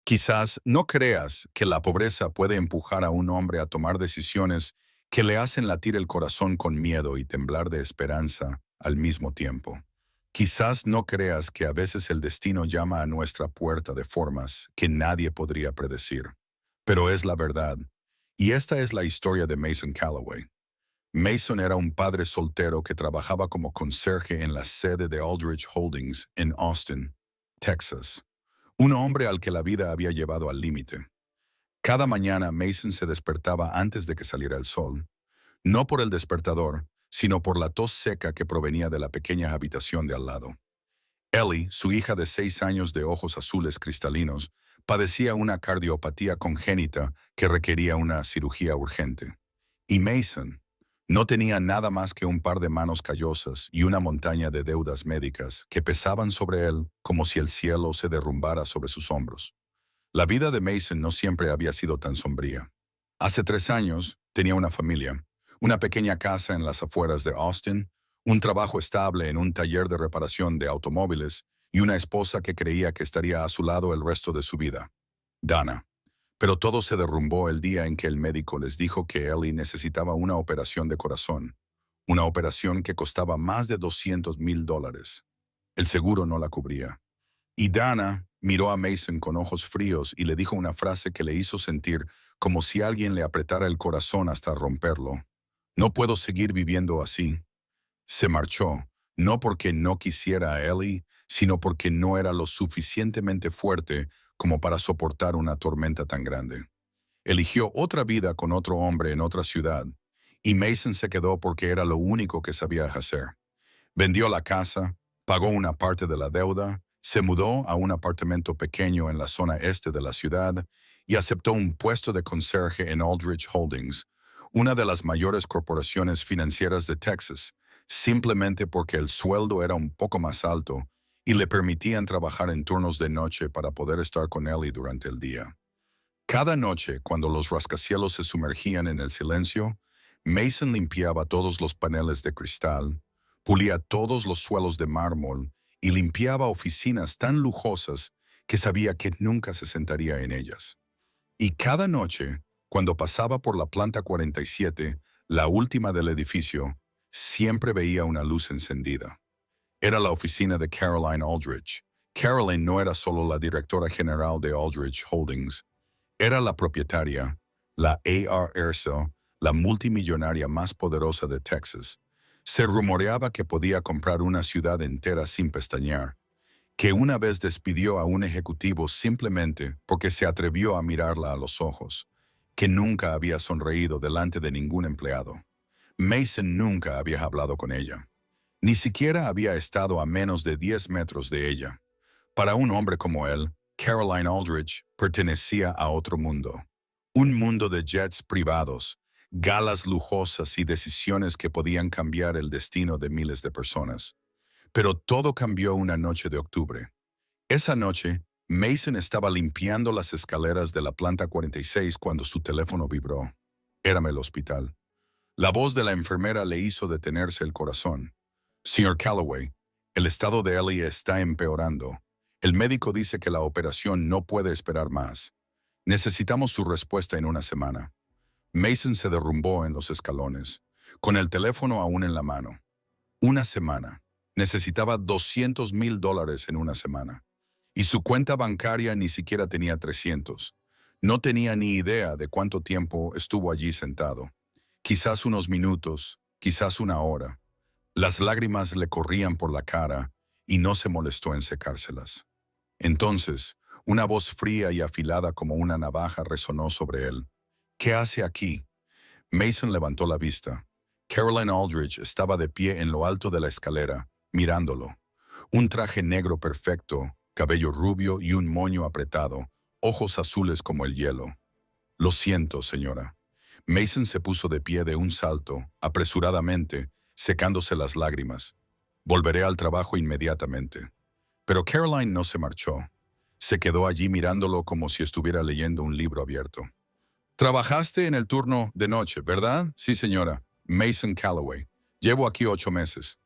Quizás no creas que la pobreza puede empujar a un hombre a tomar decisiones que le hacen latir el corazón con miedo y temblar de esperanza al mismo tiempo. Quizás no creas que a veces el destino llama a nuestra puerta de formas que nadie podría predecir. Pero es la verdad. Y esta es la historia de Mason Calloway. Mason era un padre soltero que trabajaba como conserje en la sede de Aldrich Holdings en Austin, Texas. Un hombre al que la vida había llevado al límite. Cada mañana Mason se despertaba antes de que saliera el sol, no por el despertador, sino por la tos seca que provenía de la pequeña habitación de al lado. Ellie, su hija de 6 años de ojos azules cristalinos, padecía una cardiopatía congénita que requería una cirugía urgente. Y Mason no tenía nada más que un par de manos callosas y una montaña de deudas médicas que pesaban sobre él como si el cielo se derrumbara sobre sus hombros. La vida de Mason no siempre había sido tan sombría. Hace 3 años tenía una familia, una pequeña casa en las afueras de Austin, un trabajo estable en un taller de reparación de automóviles y una esposa que creía que estaría a su lado el resto de su vida, Dana. Pero todo se derrumbó el día en que el médico les dijo que Ellie necesitaba una operación de corazón, una operación que costaba más de $200,000. El seguro no la cubría. Y Dana miró a Mason con ojos fríos y le dijo una frase que le hizo sentir como si alguien le apretara el corazón hasta romperlo. No puedo seguir viviendo así. Se marchó, no porque no quisiera a Ellie, sino porque no era lo suficientemente fuerte como para soportar una tormenta tan grande. Eligió otra vida con otro hombre en otra ciudad, y Mason se quedó porque era lo único que sabía hacer. Vendió la casa, pagó una parte de la deuda, se mudó a un apartamento pequeño en la zona este de la ciudad y aceptó un puesto de conserje en Aldrich Holdings, una de las mayores corporaciones financieras de Texas, simplemente porque el sueldo era un poco más alto y le permitían trabajar en turnos de noche para poder estar con Ellie durante el día. Cada noche, cuando los rascacielos se sumergían en el silencio, Mason limpiaba todos los paneles de cristal, pulía todos los suelos de mármol y limpiaba oficinas tan lujosas que sabía que nunca se sentaría en ellas. Y cada noche, cuando pasaba por la planta 47, la última del edificio, siempre veía una luz encendida. Era la oficina de Caroline Aldrich. Caroline no era solo la directora general de Aldrich Holdings, era la propietaria, la A.R. Erso, la multimillonaria más poderosa de Texas. Se rumoreaba que podía comprar una ciudad entera sin pestañear, que una vez despidió a un ejecutivo simplemente porque se atrevió a mirarla a los ojos, que nunca había sonreído delante de ningún empleado. Mason nunca había hablado con ella. Ni siquiera había estado a menos de 10 metros de ella. Para un hombre como él, Caroline Aldrich pertenecía a otro mundo. Un mundo de jets privados, galas lujosas y decisiones que podían cambiar el destino de miles de personas. Pero todo cambió una noche de octubre. Esa noche, Mason estaba limpiando las escaleras de la planta 46 cuando su teléfono vibró. Érame el hospital. La voz de la enfermera le hizo detenerse el corazón. Señor Calloway, el estado de Ellie está empeorando. El médico dice que la operación no puede esperar más. Necesitamos su respuesta en una semana. Mason se derrumbó en los escalones, con el teléfono aún en la mano. Una semana. Necesitaba $200,000 en una semana. Y su cuenta bancaria ni siquiera tenía 300. No tenía ni idea de cuánto tiempo estuvo allí sentado. Quizás unos minutos, quizás una hora. Las lágrimas le corrían por la cara y no se molestó en secárselas. Entonces, una voz fría y afilada como una navaja resonó sobre él. ¿Qué hace aquí? Mason levantó la vista. Caroline Aldrich estaba de pie en lo alto de la escalera, mirándolo. Un traje negro perfecto, cabello rubio y un moño apretado, ojos azules como el hielo. Lo siento, señora. Mason se puso de pie de un salto, apresuradamente, secándose las lágrimas. Volveré al trabajo inmediatamente. Pero Caroline no se marchó. Se quedó allí mirándolo como si estuviera leyendo un libro abierto. Trabajaste en el turno de noche, ¿verdad? Sí, señora. Mason Calloway. Llevo aquí 8 meses.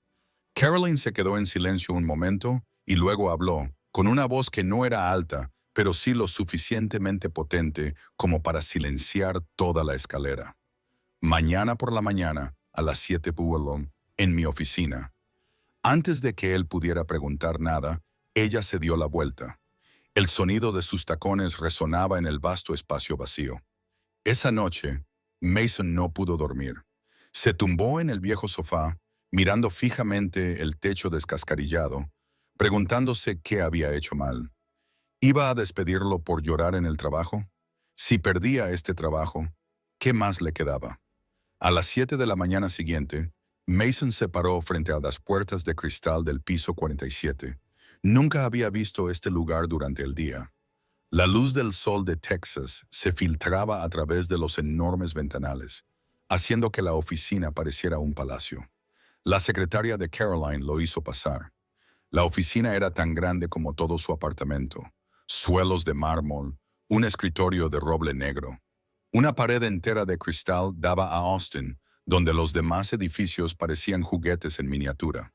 Caroline se quedó en silencio un momento y luego habló, con una voz que no era alta, pero sí lo suficientemente potente como para silenciar toda la escalera. Mañana por la mañana, a las 7 p.m., en mi oficina. Antes de que él pudiera preguntar nada, ella se dio la vuelta. El sonido de sus tacones resonaba en el vasto espacio vacío. Esa noche, Mason no pudo dormir. Se tumbó en el viejo sofá, mirando fijamente el techo descascarillado, preguntándose qué había hecho mal. ¿Iba a despedirlo por llorar en el trabajo? Si perdía este trabajo, ¿qué más le quedaba? A las 7 de la mañana siguiente, Mason se paró frente a las puertas de cristal del piso 47. Nunca había visto este lugar durante el día. La luz del sol de Texas se filtraba a través de los enormes ventanales, haciendo que la oficina pareciera un palacio. La secretaria de Caroline lo hizo pasar. La oficina era tan grande como todo su apartamento. Suelos de mármol, un escritorio de roble negro. Una pared entera de cristal daba a Austin, donde los demás edificios parecían juguetes en miniatura.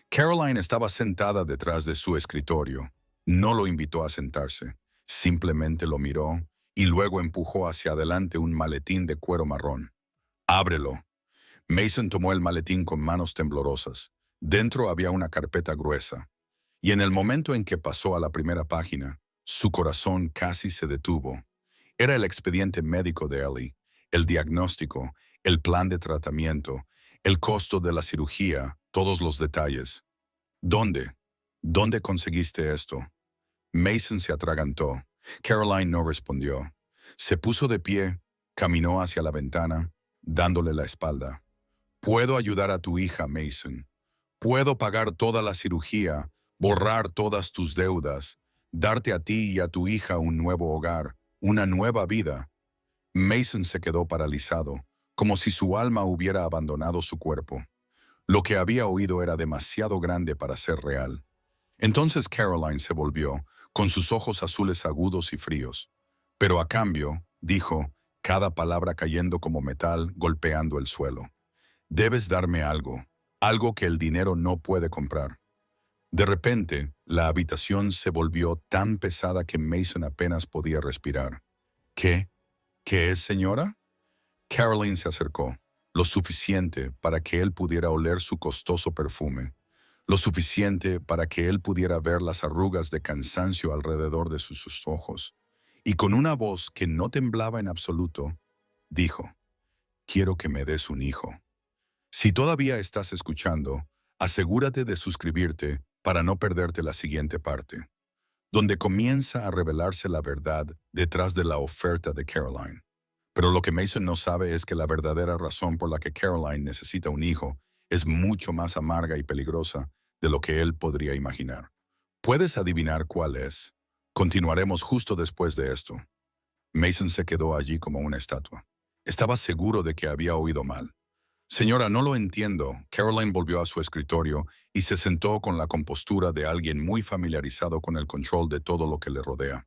Caroline estaba sentada detrás de su escritorio. No lo invitó a sentarse. Simplemente lo miró y luego empujó hacia adelante un maletín de cuero marrón. «Ábrelo». Mason tomó el maletín con manos temblorosas. Dentro había una carpeta gruesa. Y en el momento en que pasó a la primera página, su corazón casi se detuvo. Era el expediente médico de Ellie, el diagnóstico, el plan de tratamiento, el costo de la cirugía, todos los detalles. «¿Dónde? ¿Dónde conseguiste esto?» Mason se atragantó. Caroline no respondió. Se puso de pie, caminó hacia la ventana, dándole la espalda. «Puedo ayudar a tu hija, Mason. Puedo pagar toda la cirugía, borrar todas tus deudas, darte a ti y a tu hija un nuevo hogar, una nueva vida». Mason se quedó paralizado, como si su alma hubiera abandonado su cuerpo. Lo que había oído era demasiado grande para ser real. Entonces Caroline se volvió, con sus ojos azules agudos y fríos. «Pero a cambio», dijo, cada palabra cayendo como metal golpeando el suelo, «debes darme algo, algo que el dinero no puede comprar». De repente, la habitación se volvió tan pesada que Mason apenas podía respirar. «¿Qué? ¿Qué es, señora?» Caroline se acercó, lo suficiente para que él pudiera oler su costoso perfume, lo suficiente para que él pudiera ver las arrugas de cansancio alrededor de sus ojos, y con una voz que no temblaba en absoluto, dijo, «Quiero que me des un hijo». Si todavía estás escuchando, asegúrate de suscribirte para no perderte la siguiente parte, donde comienza a revelarse la verdad detrás de la oferta de Caroline. Pero lo que Mason no sabe es que la verdadera razón por la que Caroline necesita un hijo es mucho más amarga y peligrosa de lo que él podría imaginar. ¿Puedes adivinar cuál es? Continuaremos justo después de esto. Mason se quedó allí como una estatua. Estaba seguro de que había oído mal. «Señora, no lo entiendo». Caroline volvió a su escritorio y se sentó con la compostura de alguien muy familiarizado con el control de todo lo que le rodea.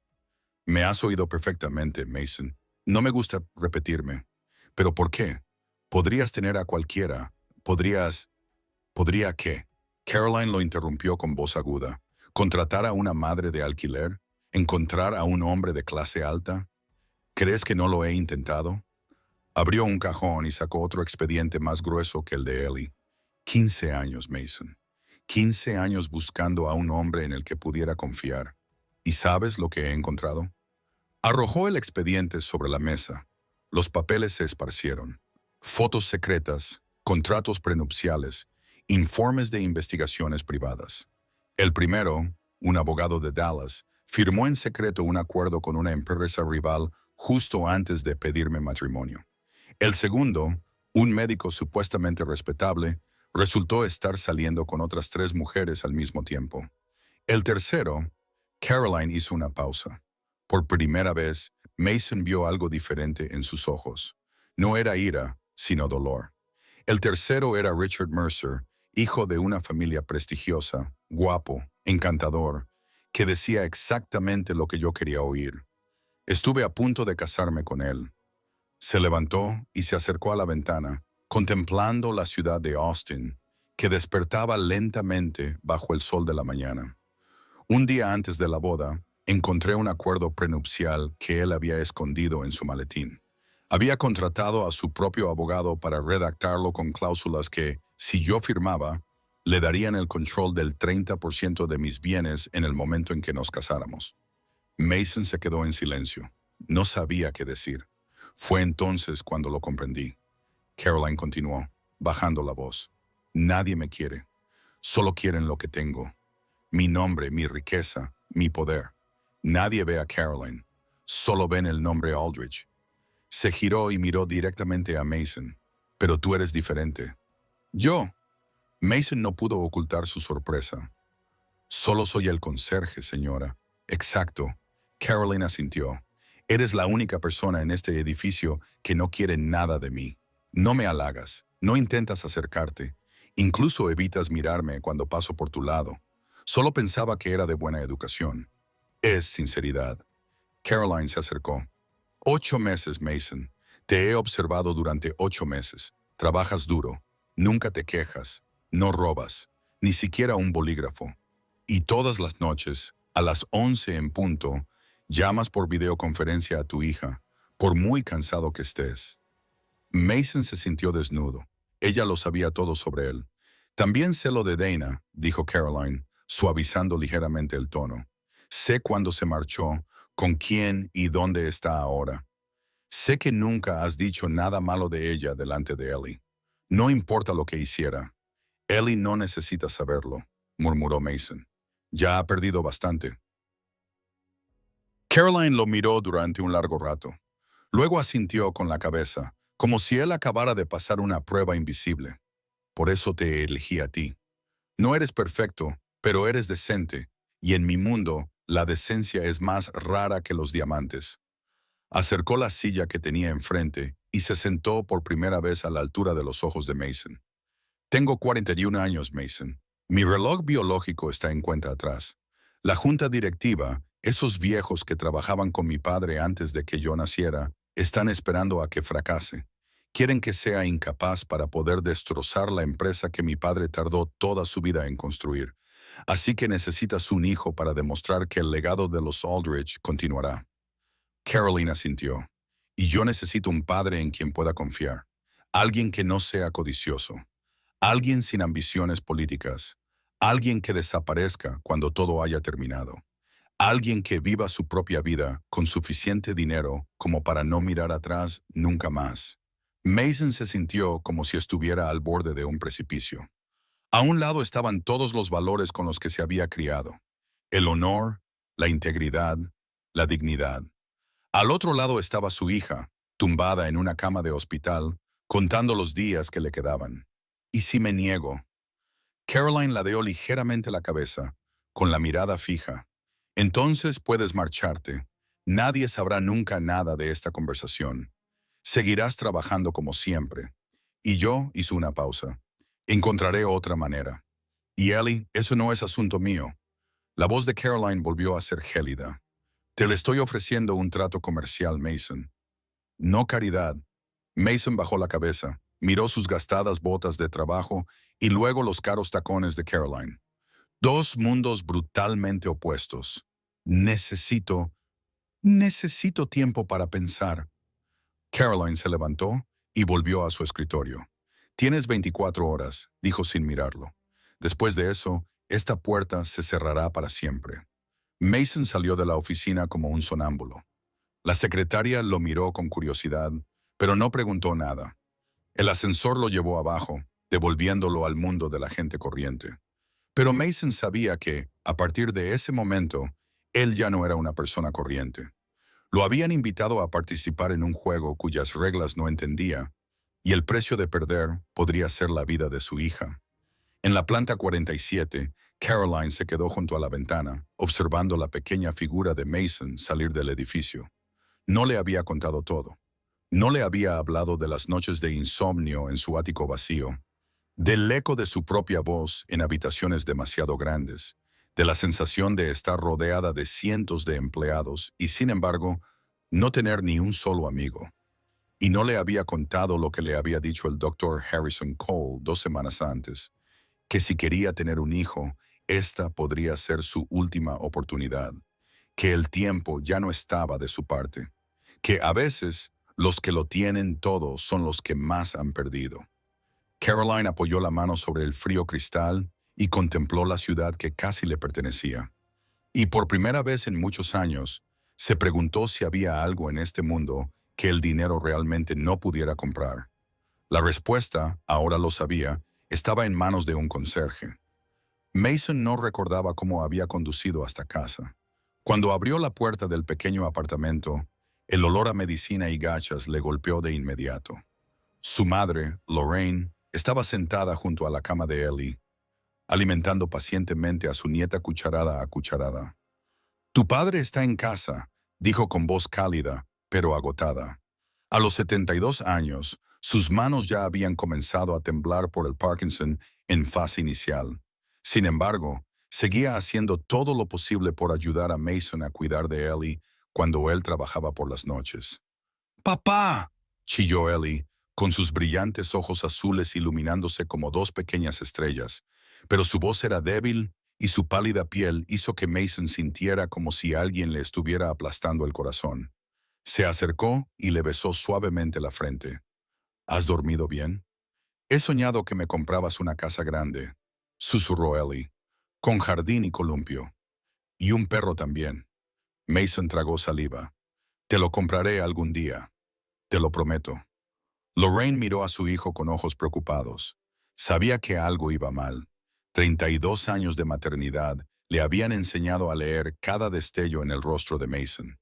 «Me has oído perfectamente, Mason. No me gusta repetirme. ¿Pero por qué? Podrías tener a cualquiera. ¿Podría qué?» Caroline lo interrumpió con voz aguda. «¿Contratar a una madre de alquiler? ¿Encontrar a un hombre de clase alta? ¿Crees que no lo he intentado?» Abrió un cajón y sacó otro expediente más grueso que el de Ellie. 15 años, Mason. 15 años buscando a un hombre en el que pudiera confiar. ¿Y sabes lo que he encontrado? Arrojó el expediente sobre la mesa. Los papeles se esparcieron. Fotos secretas, contratos prenupciales, informes de investigaciones privadas. El primero, un abogado de Dallas, firmó en secreto un acuerdo con una empresa rival justo antes de pedirme matrimonio. El segundo, un médico supuestamente respetable, resultó estar saliendo con otras 3 mujeres al mismo tiempo. El tercero, Caroline hizo una pausa. Por primera vez, Mason vio algo diferente en sus ojos. No era ira, sino dolor. El tercero era Richard Mercer, hijo de una familia prestigiosa, guapo, encantador, que decía exactamente lo que yo quería oír. Estuve a punto de casarme con él. Se levantó y se acercó a la ventana, contemplando la ciudad de Austin, que despertaba lentamente bajo el sol de la mañana. Un día antes de la boda, Encontré un acuerdo prenupcial que él había escondido en su maletín. Había contratado a su propio abogado para redactarlo con cláusulas que, si yo firmaba, le darían el control del 30% de mis bienes en el momento en que nos casáramos. Mason se quedó en silencio. No sabía qué decir. Fue entonces cuando lo comprendí. Caroline continuó, bajando la voz. Nadie me quiere. Solo quieren lo que tengo. Mi nombre, mi riqueza, mi poder. Nadie ve a Caroline. Solo ven el nombre Aldrich. Se giró y miró directamente a Mason. Pero tú eres diferente. ¿Yo? Mason no pudo ocultar su sorpresa. Solo soy el conserje, señora. Exacto. Caroline asintió. Eres la única persona en este edificio que no quiere nada de mí. No me halagas, no intentas acercarte. Incluso evitas mirarme cuando paso por tu lado. Solo pensaba que era de buena educación. Es sinceridad. Caroline se acercó. 8 meses, Mason. Te he observado durante 8 meses. Trabajas duro. Nunca te quejas. No robas. Ni siquiera un bolígrafo. Y todas las noches, a las 11 en punto, llamas por videoconferencia a tu hija, por muy cansado que estés. Mason se sintió desnudo. Ella lo sabía todo sobre él. También sé lo de Dana, dijo Caroline, suavizando ligeramente el tono. Sé cuándo se marchó, con quién y dónde está ahora. Sé que nunca has dicho nada malo de ella delante de Ellie. No importa lo que hiciera. Ellie no necesita saberlo, murmuró Mason. Ya ha perdido bastante. Caroline lo miró durante un largo rato. Luego asintió con la cabeza, como si él acabara de pasar una prueba invisible. Por eso te elegí a ti. No eres perfecto, pero eres decente, y en mi mundo, la decencia es más rara que los diamantes. Acercó la silla que tenía enfrente y se sentó por primera vez a la altura de los ojos de Mason. Tengo 41 años, Mason. Mi reloj biológico está en cuenta atrás. La junta directiva, esos viejos que trabajaban con mi padre antes de que yo naciera, están esperando a que fracase. Quieren que sea incapaz para poder destrozar la empresa que mi padre tardó toda su vida en construir. Así que necesitas un hijo para demostrar que el legado de los Aldrich continuará. Carolina asintió. Y yo necesito un padre en quien pueda confiar. Alguien que no sea codicioso. Alguien sin ambiciones políticas. Alguien que desaparezca cuando todo haya terminado. Alguien que viva su propia vida con suficiente dinero como para no mirar atrás nunca más. Mason se sintió como si estuviera al borde de un precipicio. A un lado estaban todos los valores con los que se había criado. El honor, la integridad, la dignidad. Al otro lado estaba su hija, tumbada en una cama de hospital, contando los días que le quedaban. ¿Y si me niego? Caroline ladeó ligeramente la cabeza, con la mirada fija. Entonces puedes marcharte. Nadie sabrá nunca nada de esta conversación. Seguirás trabajando como siempre. Y yo hice una pausa. Encontraré otra manera. Y Ellie, eso no es asunto mío. La voz de Caroline volvió a ser gélida. Te le estoy ofreciendo un trato comercial, Mason. No caridad. Mason bajó la cabeza, miró sus gastadas botas de trabajo y luego los caros tacones de Caroline. Dos mundos brutalmente opuestos. Necesito tiempo para pensar. Caroline se levantó y volvió a su escritorio. Tienes 24 horas, dijo sin mirarlo. Después de eso, esta puerta se cerrará para siempre. Mason salió de la oficina como un sonámbulo. La secretaria lo miró con curiosidad, pero no preguntó nada. El ascensor lo llevó abajo, devolviéndolo al mundo de la gente corriente. Pero Mason sabía que, a partir de ese momento, él ya no era una persona corriente. Lo habían invitado a participar en un juego cuyas reglas no entendía, y el precio de perder podría ser la vida de su hija. En la planta 47, Caroline se quedó junto a la ventana, observando la pequeña figura de Mason salir del edificio. No le había contado todo. No le había hablado de las noches de insomnio en su ático vacío, del eco de su propia voz en habitaciones demasiado grandes, de la sensación de estar rodeada de cientos de empleados y, sin embargo, no tener ni un solo amigo. Y no le había contado lo que le había dicho el doctor Harrison Cole 2 semanas antes, que si quería tener un hijo, esta podría ser su última oportunidad, que el tiempo ya no estaba de su parte, que a veces los que lo tienen todo son los que más han perdido. Caroline apoyó la mano sobre el frío cristal y contempló la ciudad que casi le pertenecía. Y por primera vez en muchos años, se preguntó si había algo en este mundo que el dinero realmente no pudiera comprar. La respuesta, ahora lo sabía, estaba en manos de un conserje. Mason no recordaba cómo había conducido hasta casa. Cuando abrió la puerta del pequeño apartamento, el olor a medicina y gachas le golpeó de inmediato. Su madre, Lorraine, estaba sentada junto a la cama de Ellie, alimentando pacientemente a su nieta cucharada a cucharada. «Tu padre está en casa», dijo con voz cálida, pero agotada. A los 72 años, sus manos ya habían comenzado a temblar por el Parkinson en fase inicial. Sin embargo, seguía haciendo todo lo posible por ayudar a Mason a cuidar de Ellie cuando él trabajaba por las noches. «¡Papá!», chilló Ellie, con sus brillantes ojos azules iluminándose como dos pequeñas estrellas, pero su voz era débil y su pálida piel hizo que Mason sintiera como si alguien le estuviera aplastando el corazón. Se acercó y le besó suavemente la frente. «¿Has dormido bien? He soñado que me comprabas una casa grande», susurró Ellie, «con jardín y columpio. Y un perro también». Mason tragó saliva. «Te lo compraré algún día. Te lo prometo». Lorraine miró a su hijo con ojos preocupados. Sabía que algo iba mal. 32 años de maternidad le habían enseñado a leer cada destello en el rostro de Mason.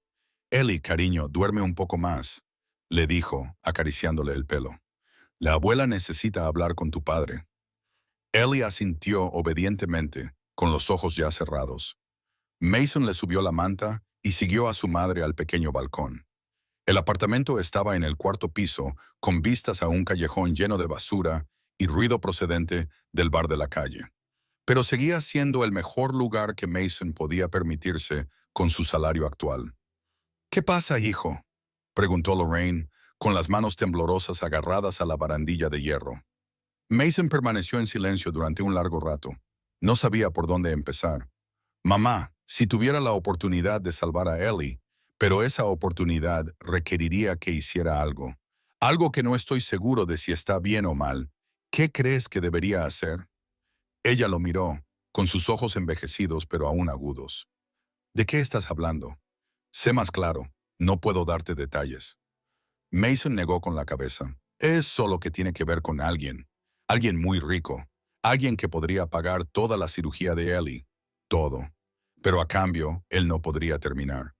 «Ellie, cariño, duerme un poco más», le dijo, acariciándole el pelo. «La abuela necesita hablar con tu padre». Ellie asintió obedientemente, con los ojos ya cerrados. Mason le subió la manta y siguió a su madre al pequeño balcón. El apartamento estaba en el cuarto piso, con vistas a un callejón lleno de basura y ruido procedente del bar de la calle. Pero seguía siendo el mejor lugar que Mason podía permitirse con su salario actual. «¿Qué pasa, hijo?», preguntó Lorraine, con las manos temblorosas agarradas a la barandilla de hierro. Mason permaneció en silencio durante un largo rato. No sabía por dónde empezar. «Mamá, si tuviera la oportunidad de salvar a Ellie, pero esa oportunidad requeriría que hiciera algo. Algo que no estoy seguro de si está bien o mal. ¿Qué crees que debería hacer?». Ella lo miró, con sus ojos envejecidos pero aún agudos. «¿De qué estás hablando? Sé más claro, no puedo darte detalles». Mason negó con la cabeza. «Es solo que tiene que ver con alguien. Alguien muy rico. Alguien que podría pagar toda la cirugía de Ellie. Todo. Pero a cambio, él no podría terminar».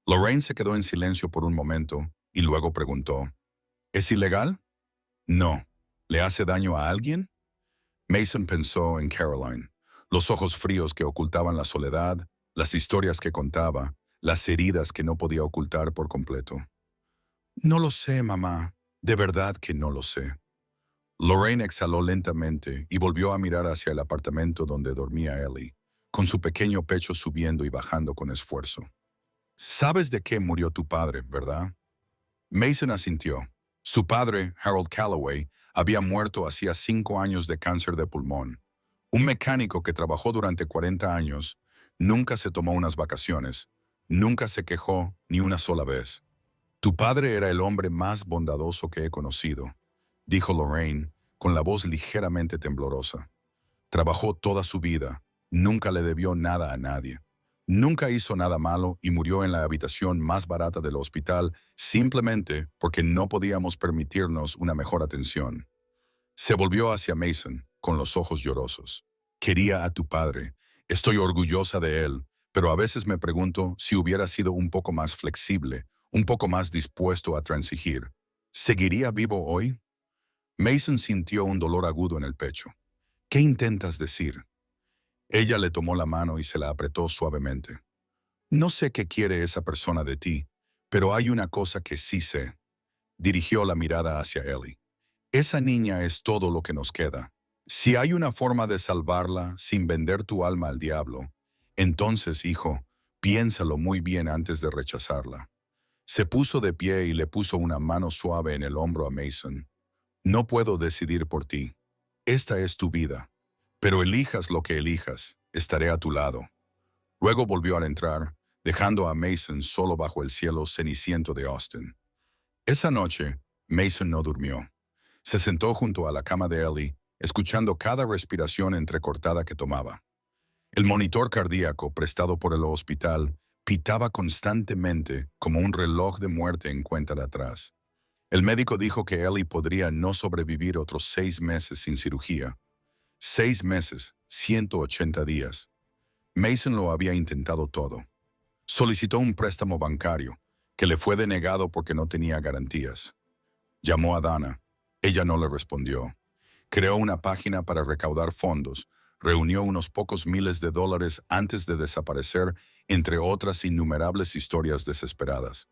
Lorraine se quedó en silencio por un momento y luego preguntó, «¿Es ilegal?». «No». «¿Le hace daño a alguien?». Mason pensó en Caroline, los ojos fríos que ocultaban la soledad, las historias que contaba, las heridas que no podía ocultar por completo. «No lo sé, mamá. De verdad que no lo sé». Lorraine exhaló lentamente y volvió a mirar hacia el apartamento donde dormía Ellie, con su pequeño pecho subiendo y bajando con esfuerzo. «Sabes de qué murió tu padre, ¿verdad?». Mason asintió. Su padre, Harold Calloway, había muerto hacía 5 años de cáncer de pulmón. Un mecánico que trabajó durante 40 años, nunca se tomó unas vacaciones, nunca se quejó ni una sola vez. «Tu padre era el hombre más bondadoso que he conocido», dijo Lorraine, con la voz ligeramente temblorosa. «Trabajó toda su vida, nunca le debió nada a nadie. Nunca hizo nada malo y murió en la habitación más barata del hospital simplemente porque no podíamos permitirnos una mejor atención». Se volvió hacia Mason, con los ojos llorosos. «Quería a tu padre. Estoy orgullosa de él, pero a veces me pregunto si hubiera sido un poco más flexible, un poco más dispuesto a transigir. ¿Seguiría vivo hoy?». Mason sintió un dolor agudo en el pecho. «¿Qué intentas decir?». Ella le tomó la mano y se la apretó suavemente. «No sé qué quiere esa persona de ti, pero hay una cosa que sí sé». Dirigió la mirada hacia Ellie. «Esa niña es todo lo que nos queda. Si hay una forma de salvarla sin vender tu alma al diablo, entonces, hijo, piénsalo muy bien antes de rechazarla». Se puso de pie y le puso una mano suave en el hombro a Mason. «No puedo decidir por ti. Esta es tu vida. Pero elijas lo que elijas, estaré a tu lado». Luego volvió a entrar, dejando a Mason solo bajo el cielo ceniciento de Austin. Esa noche, Mason no durmió. Se sentó junto a la cama de Ellie, escuchando cada respiración entrecortada que tomaba. El monitor cardíaco prestado por el hospital pitaba constantemente como un reloj de muerte en cuenta de atrás. El médico dijo que Ellie podría no sobrevivir otros 6 meses sin cirugía. 6 meses, 180 días. Mason lo había intentado todo. Solicitó un préstamo bancario, que le fue denegado porque no tenía garantías. Llamó a Dana. Ella no le respondió. Creó una página para recaudar fondos, reunió unos pocos miles de dólares antes de desaparecer, entre otras innumerables historias desesperadas.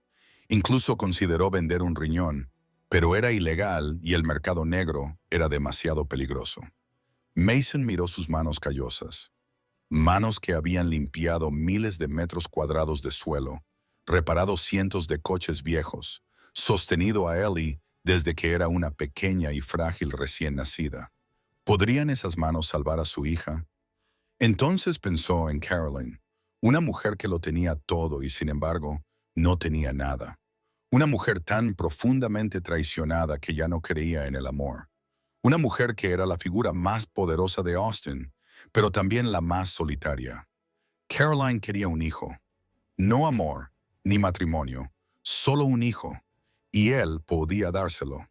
Incluso consideró vender un riñón, pero era ilegal y el mercado negro era demasiado peligroso. Mason miró sus manos callosas. Manos que habían limpiado miles de metros cuadrados de suelo, reparado cientos de coches viejos, sostenido a Ellie desde que era una pequeña y frágil recién nacida. ¿Podrían esas manos salvar a su hija? Entonces pensó en Caroline, una mujer que lo tenía todo y sin embargo no tenía nada. Una mujer tan profundamente traicionada que ya no creía en el amor. Una mujer que era la figura más poderosa de Austin, pero también la más solitaria. Caroline quería un hijo. No amor, ni matrimonio, solo un hijo. Y él podía dárselo.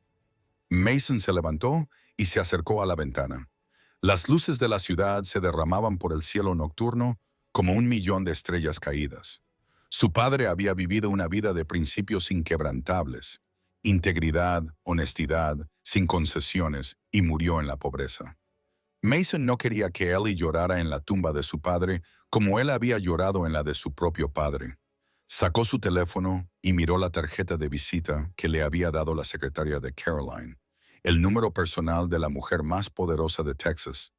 Mason se levantó y se acercó a la ventana. Las luces de la ciudad se derramaban por el cielo nocturno como 1 millón de estrellas caídas. Su padre había vivido una vida de principios inquebrantables, integridad, honestidad, sin concesiones, y murió en la pobreza. Mason no quería que Ellie llorara en la tumba de su padre como él había llorado en la de su propio padre. Sacó su teléfono y miró la tarjeta de visita que le había dado la secretaria de Caroline, el número personal de la mujer más poderosa de Texas.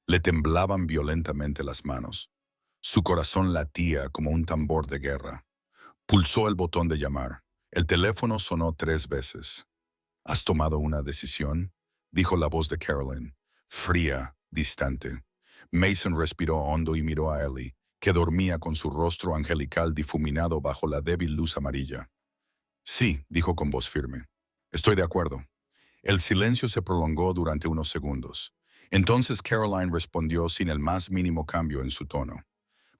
Le temblaban violentamente las manos. Su corazón latía como un tambor de guerra. Pulsó el botón de llamar. El teléfono sonó 3 veces. ¿Has tomado una decisión?, dijo la voz de Caroline, fría, distante. Mason respiró hondo y miró a Ellie, que dormía con su rostro angelical difuminado bajo la débil luz amarilla. Sí, dijo con voz firme. Estoy de acuerdo. El silencio se prolongó durante unos segundos. Entonces Caroline respondió sin el más mínimo cambio en su tono.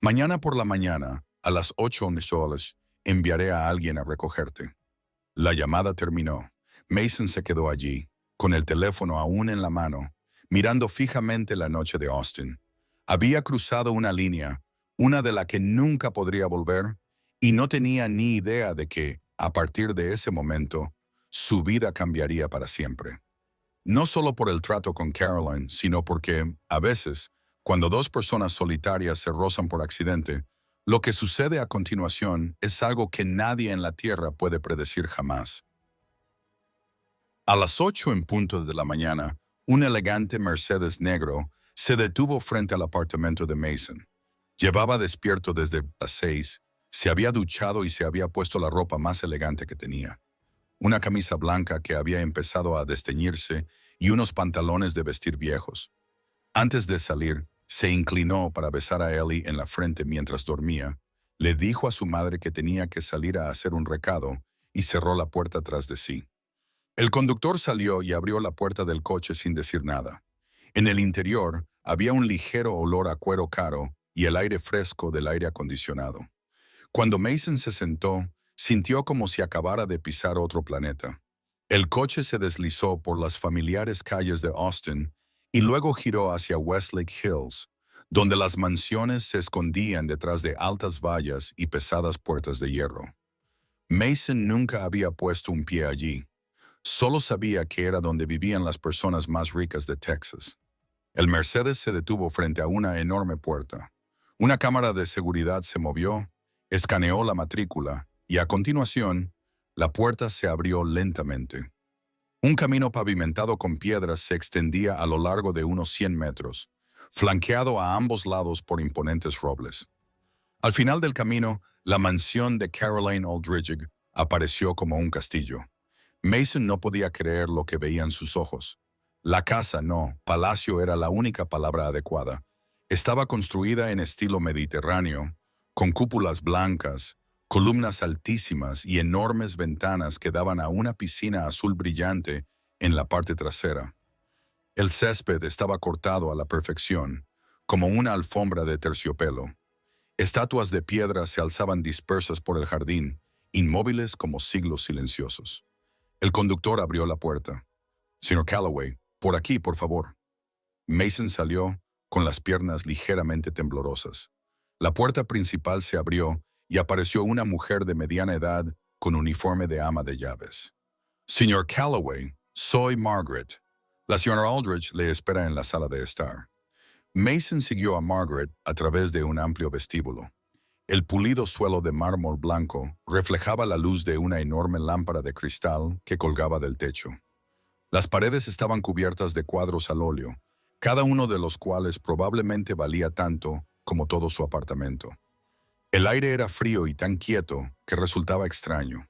Mañana por la mañana, a las 8 horas, enviaré a alguien a recogerte. La llamada terminó. Mason se quedó allí, con el teléfono aún en la mano, mirando fijamente la noche de Austin. Había cruzado una línea, una de la que nunca podría volver, y no tenía ni idea de que, a partir de ese momento, su vida cambiaría para siempre. No solo por el trato con Caroline, sino porque, a veces, cuando 2 personas solitarias se rozan por accidente, lo que sucede a continuación es algo que nadie en la Tierra puede predecir jamás. A las 8 en punto de la mañana, un elegante Mercedes negro se detuvo frente al apartamento de Mason. Llevaba despierto desde las 6, se había duchado y se había puesto la ropa más elegante que tenía. Una camisa blanca que había empezado a desteñirse y unos pantalones de vestir viejos. Antes de salir, se inclinó para besar a Ellie en la frente mientras dormía, le dijo a su madre que tenía que salir a hacer un recado y cerró la puerta tras de sí. El conductor salió y abrió la puerta del coche sin decir nada. En el interior había un ligero olor a cuero caro y el aire fresco del aire acondicionado. Cuando Mason se sentó, sintió como si acabara de pisar otro planeta. El coche se deslizó por las familiares calles de Austin y luego giró hacia Westlake Hills, donde las mansiones se escondían detrás de altas vallas y pesadas puertas de hierro. Mason nunca había puesto un pie allí. Solo sabía que era donde vivían las personas más ricas de Texas. El Mercedes se detuvo frente a una enorme puerta. Una cámara de seguridad se movió, escaneó la matrícula y a continuación, la puerta se abrió lentamente. Un camino pavimentado con piedras se extendía a lo largo de unos 100 metros, flanqueado a ambos lados por imponentes robles. Al final del camino, la mansión de Caroline Aldridge apareció como un castillo. Mason no podía creer lo que veían sus ojos. La casa no, palacio era la única palabra adecuada. Estaba construida en estilo mediterráneo, con cúpulas blancas, columnas altísimas y enormes ventanas que daban a una piscina azul brillante en la parte trasera. El césped estaba cortado a la perfección, como una alfombra de terciopelo. Estatuas de piedra se alzaban dispersas por el jardín, inmóviles como siglos silenciosos. El conductor abrió la puerta. «Señor Calloway, por aquí, por favor». Mason salió con las piernas ligeramente temblorosas. La puerta principal se abrió y apareció una mujer de mediana edad con uniforme de ama de llaves. «Señor Calloway, soy Margaret. La señora Aldrich le espera en la sala de estar». Mason siguió a Margaret a través de un amplio vestíbulo. El pulido suelo de mármol blanco reflejaba la luz de una enorme lámpara de cristal que colgaba del techo. Las paredes estaban cubiertas de cuadros al óleo, cada uno de los cuales probablemente valía tanto como todo su apartamento. El aire era frío y tan quieto que resultaba extraño.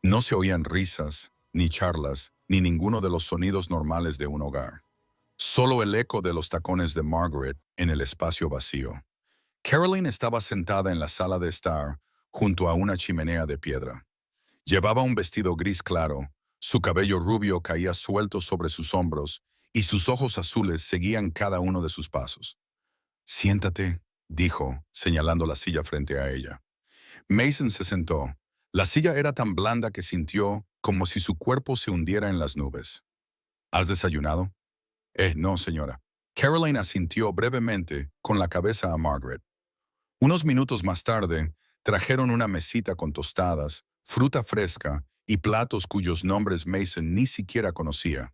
No se oían risas, ni charlas, ni ninguno de los sonidos normales de un hogar. Solo el eco de los tacones de Margaret en el espacio vacío. Caroline estaba sentada en la sala de estar junto a una chimenea de piedra. Llevaba un vestido gris claro, su cabello rubio caía suelto sobre sus hombros y sus ojos azules seguían cada uno de sus pasos. «Siéntate», dijo, señalando la silla frente a ella. Mason se sentó. La silla era tan blanda que sintió como si su cuerpo se hundiera en las nubes. «¿Has desayunado?» No, señora». Caroline asintió brevemente con la cabeza a Margaret. Unos minutos más tarde, trajeron una mesita con tostadas, fruta fresca y platos cuyos nombres Mason ni siquiera conocía.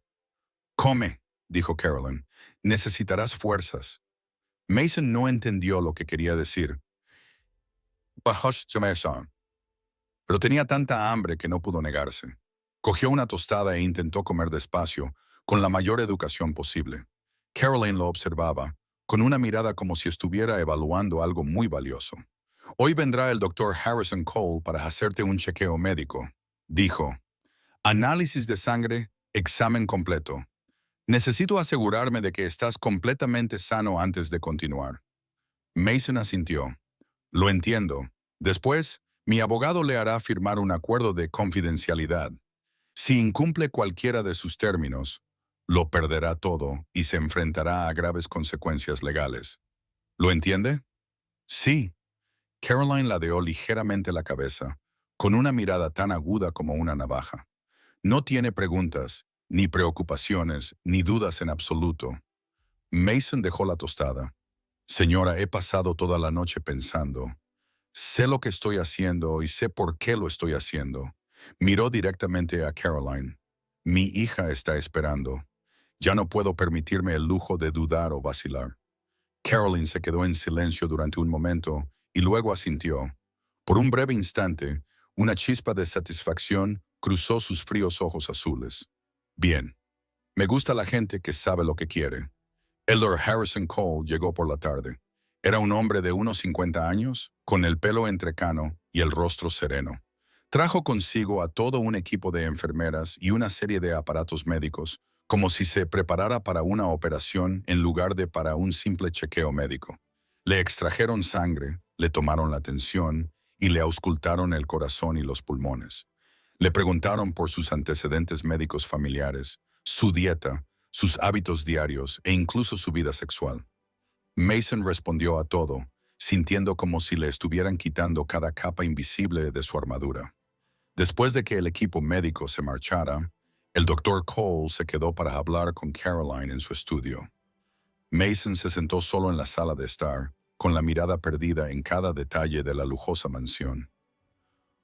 «Come», dijo Caroline. «Necesitarás fuerzas». Mason no entendió lo que quería decir. Pero tenía tanta hambre que no pudo negarse. Cogió una tostada e intentó comer despacio, con la mayor educación posible. Caroline lo observaba, con una mirada como si estuviera evaluando algo muy valioso. «Hoy vendrá el doctor Harrison Cole para hacerte un chequeo médico», dijo. «Análisis de sangre, examen completo. Necesito asegurarme de que estás completamente sano antes de continuar». Mason asintió. «Lo entiendo. Después, mi abogado le hará firmar un acuerdo de confidencialidad. Si incumple cualquiera de sus términos, lo perderá todo y se enfrentará a graves consecuencias legales. ¿Lo entiende?» «Sí». Caroline ladeó ligeramente la cabeza, con una mirada tan aguda como una navaja. «No tiene preguntas, ni preocupaciones, ni dudas en absoluto». Mason dejó la tostada. «Señora, he pasado toda la noche pensando. Sé lo que estoy haciendo y sé por qué lo estoy haciendo». Miró directamente a Caroline. «Mi hija está esperando. Ya no puedo permitirme el lujo de dudar o vacilar». Caroline se quedó en silencio durante un momento y luego asintió. Por un breve instante, una chispa de satisfacción cruzó sus fríos ojos azules. «Bien. Me gusta la gente que sabe lo que quiere». El Lord Harrison Cole llegó por la tarde. Era un hombre de unos 50 años, con el pelo entrecano y el rostro sereno. Trajo consigo a todo un equipo de enfermeras y una serie de aparatos médicos, como si se preparara para una operación en lugar de para un simple chequeo médico. Le extrajeron sangre, le tomaron la tensión y le auscultaron el corazón y los pulmones. Le preguntaron por sus antecedentes médicos familiares, su dieta, sus hábitos diarios e incluso su vida sexual. Mason respondió a todo, sintiendo como si le estuvieran quitando cada capa invisible de su armadura. Después de que el equipo médico se marchara, el doctor Cole se quedó para hablar con Caroline en su estudio. Mason se sentó solo en la sala de estar, con la mirada perdida en cada detalle de la lujosa mansión.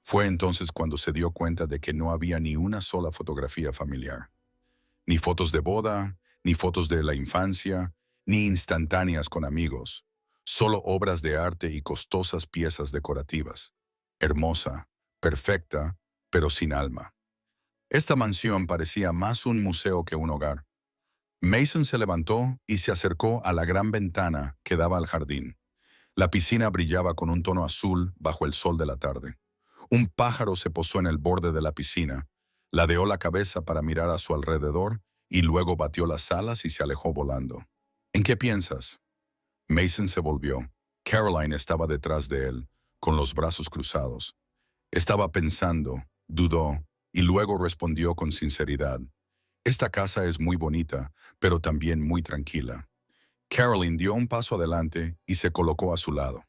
Fue entonces cuando se dio cuenta de que no había ni una sola fotografía familiar. Ni fotos de boda, ni fotos de la infancia, ni instantáneas con amigos. Solo obras de arte y costosas piezas decorativas. Hermosa, perfecta, pero sin alma. Esta mansión parecía más un museo que un hogar. Mason se levantó y se acercó a la gran ventana que daba al jardín. La piscina brillaba con un tono azul bajo el sol de la tarde. Un pájaro se posó en el borde de la piscina, ladeó la cabeza para mirar a su alrededor y luego batió las alas y se alejó volando. «¿En qué piensas?» Mason se volvió. Caroline estaba detrás de él, con los brazos cruzados. Estaba pensando, dudó, y luego respondió con sinceridad. Esta casa es muy bonita, pero también muy tranquila. Carolyn dio un paso adelante y se colocó a su lado.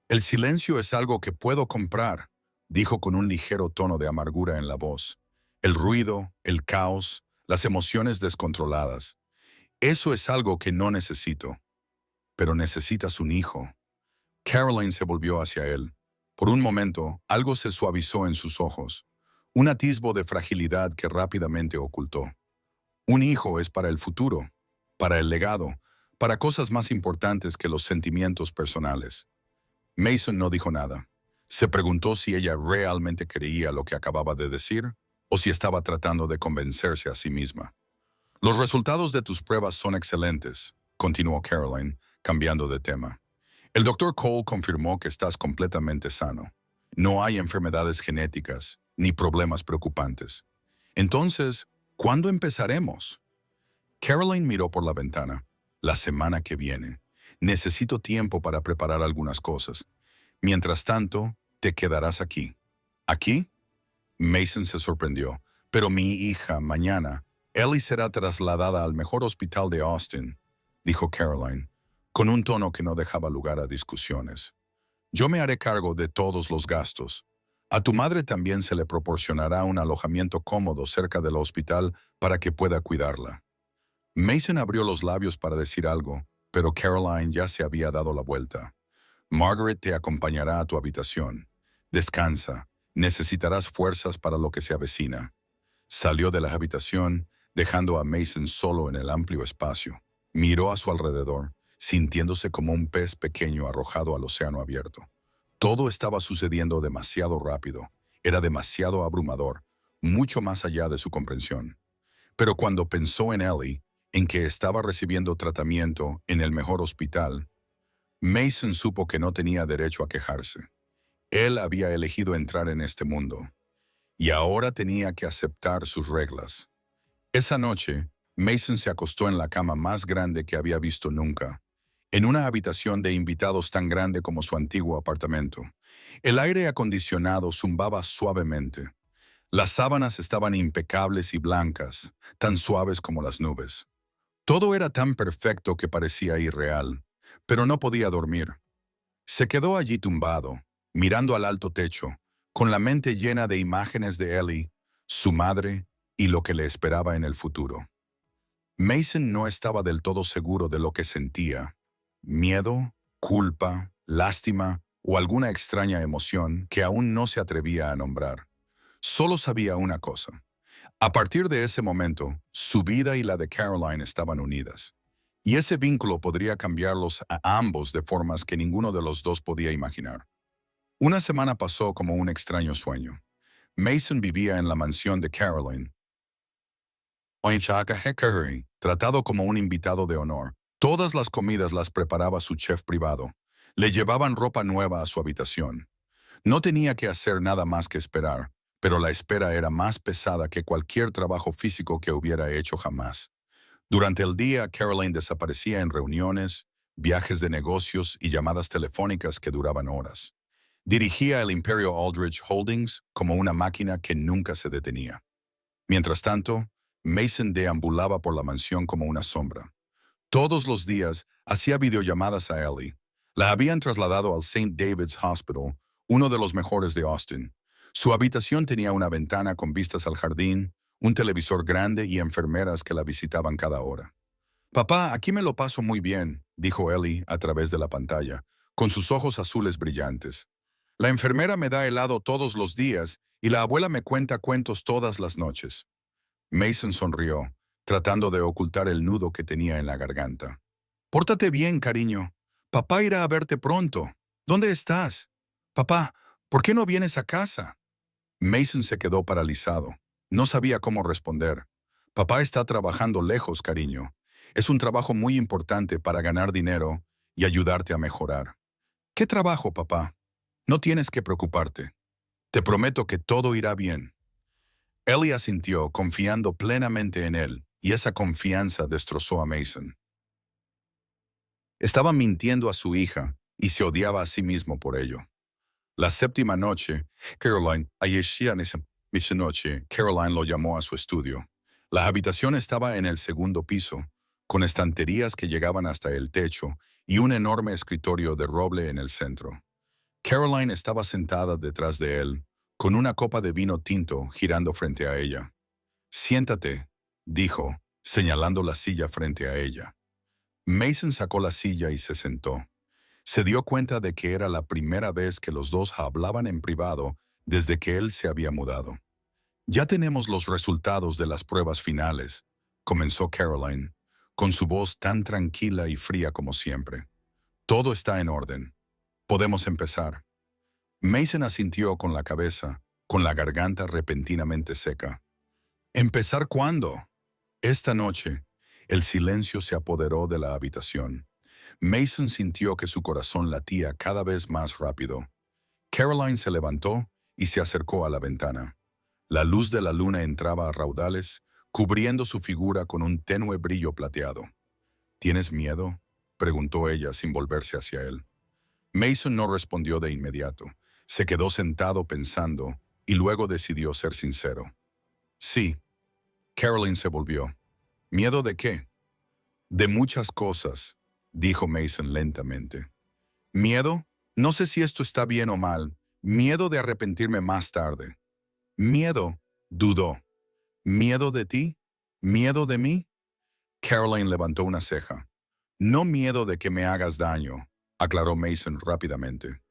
El silencio es algo que puedo comprar, dijo con un ligero tono de amargura en la voz. El ruido, el caos, las emociones descontroladas. Eso es algo que no necesito. Pero necesitas un hijo. Caroline se volvió hacia él. Por un momento, algo se suavizó en sus ojos. Un atisbo de fragilidad que rápidamente ocultó. Un hijo es para el futuro, para el legado, para cosas más importantes que los sentimientos personales. Mason no dijo nada. Se preguntó si ella realmente creía lo que acababa de decir o si estaba tratando de convencerse a sí misma. Los resultados de tus pruebas son excelentes, continuó Caroline, cambiando de tema. El doctor Cole confirmó que estás completamente sano. No hay enfermedades genéticas ni problemas preocupantes. Entonces, ¿cuándo empezaremos? Caroline miró por la ventana. La semana que viene. Necesito tiempo para preparar algunas cosas. Mientras tanto, te quedarás aquí. ¿Aquí? Mason se sorprendió. Pero mi hija, mañana, Ellie será trasladada al mejor hospital de Austin, dijo Caroline, con un tono que no dejaba lugar a discusiones. Yo me haré cargo de todos los gastos. A tu madre también se le proporcionará un alojamiento cómodo cerca del hospital para que pueda cuidarla. Mason abrió los labios para decir algo, pero Caroline ya se había dado la vuelta. Margaret te acompañará a tu habitación. Descansa. Necesitarás fuerzas para lo que se avecina. Salió de la habitación, dejando a Mason solo en el amplio espacio. Miró a su alrededor, sintiéndose como un pez pequeño arrojado al océano abierto. Todo estaba sucediendo demasiado rápido. Era demasiado abrumador, mucho más allá de su comprensión. Pero cuando pensó en Ellie, en que estaba recibiendo tratamiento en el mejor hospital, Mason supo que no tenía derecho a quejarse. Él había elegido entrar en este mundo, y ahora tenía que aceptar sus reglas. Esa noche, Mason se acostó en la cama más grande que había visto nunca, en una habitación de invitados tan grande como su antiguo apartamento. El aire acondicionado zumbaba suavemente. Las sábanas estaban impecables y blancas, tan suaves como las nubes. Todo era tan perfecto que parecía irreal, pero no podía dormir. Se quedó allí tumbado, mirando al alto techo, con la mente llena de imágenes de Ellie, su madre y lo que le esperaba en el futuro. Mason no estaba del todo seguro de lo que sentía. Miedo, culpa, lástima o alguna extraña emoción que aún no se atrevía a nombrar. Solo sabía una cosa. A partir de ese momento, su vida y la de Caroline estaban unidas. Y ese vínculo podría cambiarlos a ambos de formas que ninguno de los dos podía imaginar. Una semana pasó como un extraño sueño. Mason vivía en la mansión de Caroline, tratado como un invitado de honor. Todas las comidas las preparaba su chef privado. Le llevaban ropa nueva a su habitación. No tenía que hacer nada más que esperar, pero la espera era más pesada que cualquier trabajo físico que hubiera hecho jamás. Durante el día, Caroline desaparecía en reuniones, viajes de negocios y llamadas telefónicas que duraban horas. Dirigía el Imperio Aldrich Holdings como una máquina que nunca se detenía. Mientras tanto, Mason deambulaba por la mansión como una sombra. Todos los días hacía videollamadas a Ellie. La habían trasladado al St. David's Hospital, uno de los mejores de Austin. Su habitación tenía una ventana con vistas al jardín, un televisor grande y enfermeras que la visitaban cada hora. «Papá, aquí me lo paso muy bien», dijo Ellie a través de la pantalla, con sus ojos azules brillantes. «La enfermera me da helado todos los días y la abuela me cuenta cuentos todas las noches». Mason sonrió, tratando de ocultar el nudo que tenía en la garganta. «Pórtate bien, cariño. Papá irá a verte pronto. ¿Dónde estás? Papá, ¿por qué no vienes a casa?» Mason se quedó paralizado. No sabía cómo responder. «Papá está trabajando lejos, cariño. Es un trabajo muy importante para ganar dinero y ayudarte a mejorar». «¿Qué trabajo, papá? No tienes que preocuparte. Te prometo que todo irá bien». Ellie asintió, confiando plenamente en él, y esa confianza destrozó a Mason. Estaba mintiendo a su hija y se odiaba a sí mismo por ello. La séptima noche, Caroline, ayer en esa misma noche, Caroline lo llamó a su estudio. La habitación estaba en el segundo piso, con estanterías que llegaban hasta el techo y un enorme escritorio de roble en el centro. Caroline estaba sentada detrás de él, con una copa de vino tinto girando frente a ella. Siéntate, dijo, señalando la silla frente a ella. Mason sacó la silla y se sentó. Se dio cuenta de que era la primera vez que los dos hablaban en privado desde que él se había mudado. Ya tenemos los resultados de las pruebas finales, comenzó Caroline, con su voz tan tranquila y fría como siempre. Todo está en orden. Podemos empezar. Mason asintió con la cabeza, con la garganta repentinamente seca. ¿Empezar cuándo? Esta noche, el silencio se apoderó de la habitación. Mason sintió que su corazón latía cada vez más rápido. Caroline se levantó y se acercó a la ventana. La luz de la luna entraba a raudales, cubriendo su figura con un tenue brillo plateado. ¿Tienes miedo?, preguntó ella sin volverse hacia él. Mason no respondió de inmediato. Se quedó sentado pensando y luego decidió ser sincero. Sí. Caroline se volvió. ¿Miedo de qué? De muchas cosas, dijo Mason lentamente. ¿Miedo? No sé si esto está bien o mal. Miedo de arrepentirme más tarde. Miedo, dudó. ¿Miedo de ti? ¿Miedo de mí? Caroline levantó una ceja. No miedo de que me hagas daño, aclaró Mason rápidamente,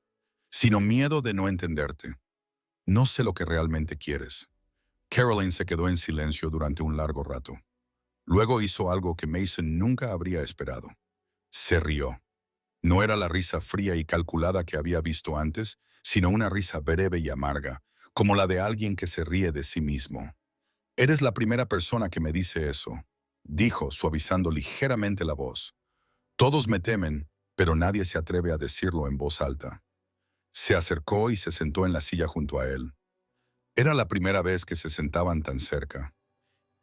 sino miedo de no entenderte. No sé lo que realmente quieres. Caroline se quedó en silencio durante un largo rato. Luego hizo algo que Mason nunca habría esperado. Se rió. No era la risa fría y calculada que había visto antes, sino una risa breve y amarga, como la de alguien que se ríe de sí mismo. «Eres la primera persona que me dice eso», dijo, suavizando ligeramente la voz. «Todos me temen, pero nadie se atreve a decirlo en voz alta». Se acercó y se sentó en la silla junto a él. Era la primera vez que se sentaban tan cerca.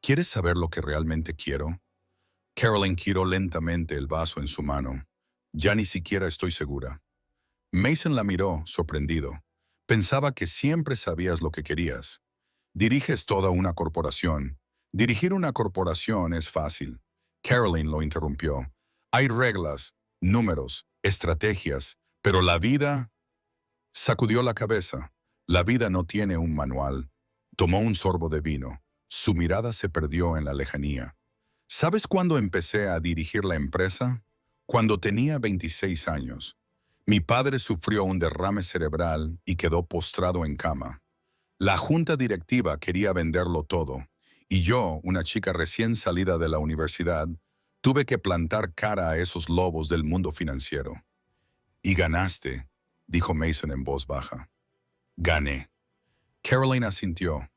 ¿Quieres saber lo que realmente quiero? Caroline giró lentamente el vaso en su mano. Ya ni siquiera estoy segura. Mason la miró, sorprendido. Pensaba que siempre sabías lo que querías. Diriges toda una corporación. Dirigir una corporación es fácil. Caroline lo interrumpió. Hay reglas, números, estrategias, pero la vida... Sacudió la cabeza. La vida no tiene un manual. Tomó un sorbo de vino. Su mirada se perdió en la lejanía. ¿Sabes cuándo empecé a dirigir la empresa? Cuando tenía 26 años. Mi padre sufrió un derrame cerebral y quedó postrado en cama. La junta directiva quería venderlo todo, y yo, una chica recién salida de la universidad, tuve que plantar cara a esos lobos del mundo financiero. «Y ganaste», dijo Mason en voz baja. «Gané». Caroline asintió.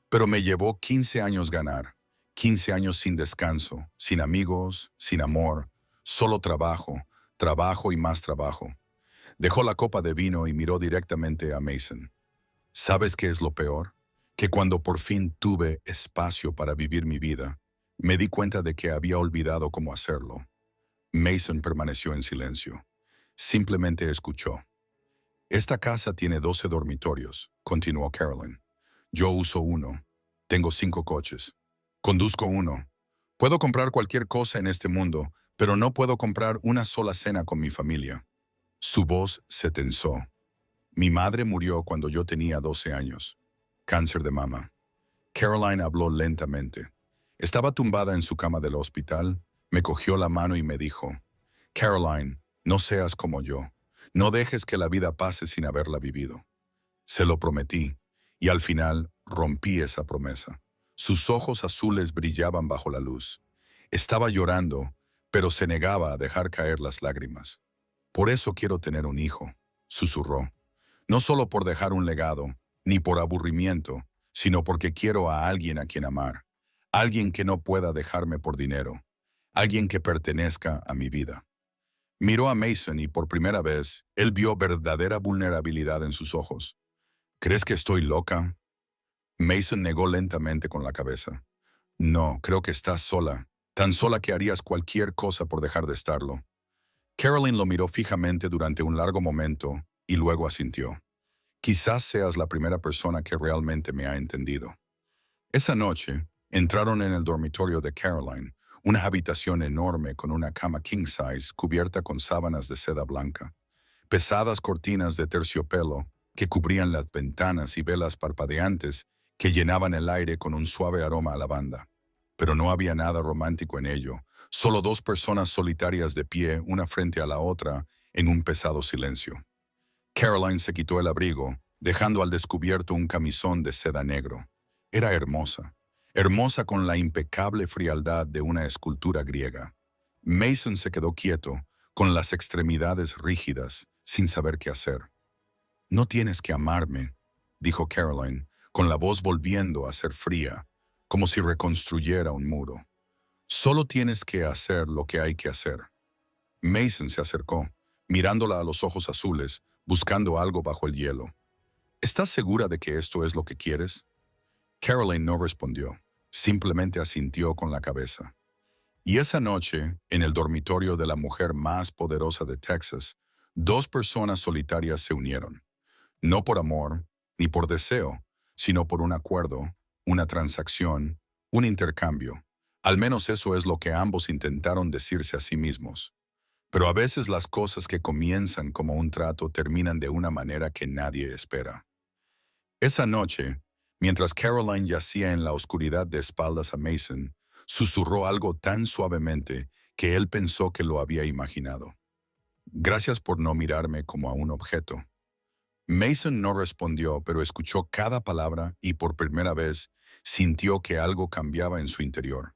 «Pero me llevó 15 años ganar. 15 años sin descanso, sin amigos, sin amor, solo trabajo, trabajo y más trabajo». Dejó la copa de vino y miró directamente a Mason. «¿Sabes qué es lo peor? Que cuando por fin tuve espacio para vivir mi vida, me di cuenta de que había olvidado cómo hacerlo». Mason permaneció en silencio. Simplemente escuchó. «Esta casa tiene 12 dormitorios», continuó Caroline. «Yo uso uno. Tengo 5 coches. Conduzco uno. Puedo comprar cualquier cosa en este mundo, pero no puedo comprar una sola cena con mi familia». Su voz se tensó. «Mi madre murió cuando yo tenía 12 años. Cáncer de mama». Caroline habló lentamente. Estaba tumbada en su cama del hospital, me cogió la mano y me dijo, «Caroline, no seas como yo. No dejes que la vida pase sin haberla vivido». Se lo prometí, y al final rompí esa promesa. Sus ojos azules brillaban bajo la luz. Estaba llorando, pero se negaba a dejar caer las lágrimas. «Por eso quiero tener un hijo», susurró. «No solo por dejar un legado, ni por aburrimiento, sino porque quiero a alguien a quien amar. Alguien que no pueda dejarme por dinero. Alguien que pertenezca a mi vida». Miró a Mason y por primera vez, él vio verdadera vulnerabilidad en sus ojos. «¿Crees que estoy loca?» Mason negó lentamente con la cabeza. «No, creo que estás sola. Tan sola que harías cualquier cosa por dejar de estarlo». Caroline lo miró fijamente durante un largo momento y luego asintió. Quizás seas la primera persona que realmente me ha entendido. Esa noche, entraron en el dormitorio de Caroline, una habitación enorme con una cama king size cubierta con sábanas de seda blanca, pesadas cortinas de terciopelo que cubrían las ventanas y velas parpadeantes que llenaban el aire con un suave aroma a lavanda. Pero no había nada romántico en ello, solo dos personas solitarias de pie una frente a la otra en un pesado silencio. Caroline se quitó el abrigo, dejando al descubierto un camisón de seda negro. Era hermosa, hermosa con la impecable frialdad de una escultura griega. Mason se quedó quieto, con las extremidades rígidas, sin saber qué hacer. No tienes que amarme, dijo Caroline, con la voz volviendo a ser fría, como si reconstruyera un muro. Solo tienes que hacer lo que hay que hacer. Mason se acercó, mirándola a los ojos azules, buscando algo bajo el hielo. ¿Estás segura de que esto es lo que quieres? Caroline no respondió, simplemente asintió con la cabeza. Y esa noche, en el dormitorio de la mujer más poderosa de Texas, dos personas solitarias se unieron. No por amor, ni por deseo, sino por un acuerdo, una transacción, un intercambio. Al menos eso es lo que ambos intentaron decirse a sí mismos. Pero a veces las cosas que comienzan como un trato terminan de una manera que nadie espera. Esa noche, mientras Caroline yacía en la oscuridad de espaldas a Mason, susurró algo tan suavemente que él pensó que lo había imaginado. Gracias por no mirarme como a un objeto. Mason no respondió, pero escuchó cada palabra y por primera vez sintió que algo cambiaba en su interior.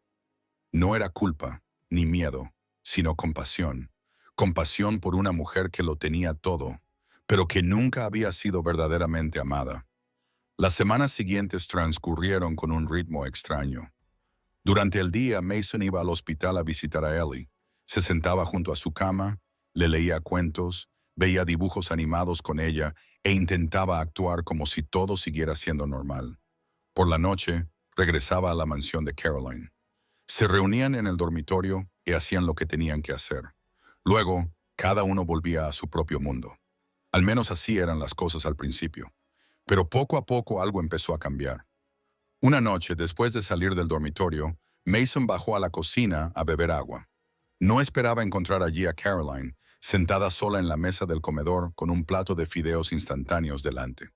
No era culpa, ni miedo, sino compasión. Compasión por una mujer que lo tenía todo, pero que nunca había sido verdaderamente amada. Las semanas siguientes transcurrieron con un ritmo extraño. Durante el día, Mason iba al hospital a visitar a Ellie. Se sentaba junto a su cama, le leía cuentos, veía dibujos animados con ella e intentaba actuar como si todo siguiera siendo normal. Por la noche, regresaba a la mansión de Caroline. Se reunían en el dormitorio y hacían lo que tenían que hacer. Luego, cada uno volvía a su propio mundo. Al menos así eran las cosas al principio. Pero poco a poco algo empezó a cambiar. Una noche, después de salir del dormitorio, Mason bajó a la cocina a beber agua. No esperaba encontrar allí a Caroline, sentada sola en la mesa del comedor con un plato de fideos instantáneos delante.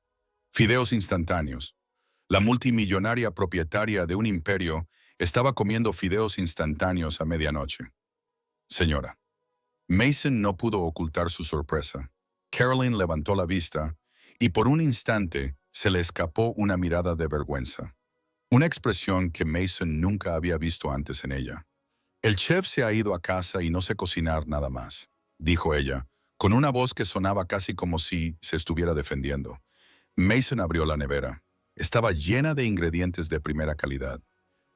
Fideos instantáneos. La multimillonaria propietaria de un imperio estaba comiendo fideos instantáneos a medianoche. Señora. Mason no pudo ocultar su sorpresa. Caroline levantó la vista y por un instante se le escapó una mirada de vergüenza. Una expresión que Mason nunca había visto antes en ella. El chef se ha ido a casa y no sé cocinar nada más, dijo ella, con una voz que sonaba casi como si se estuviera defendiendo. Mason abrió la nevera. Estaba llena de ingredientes de primera calidad.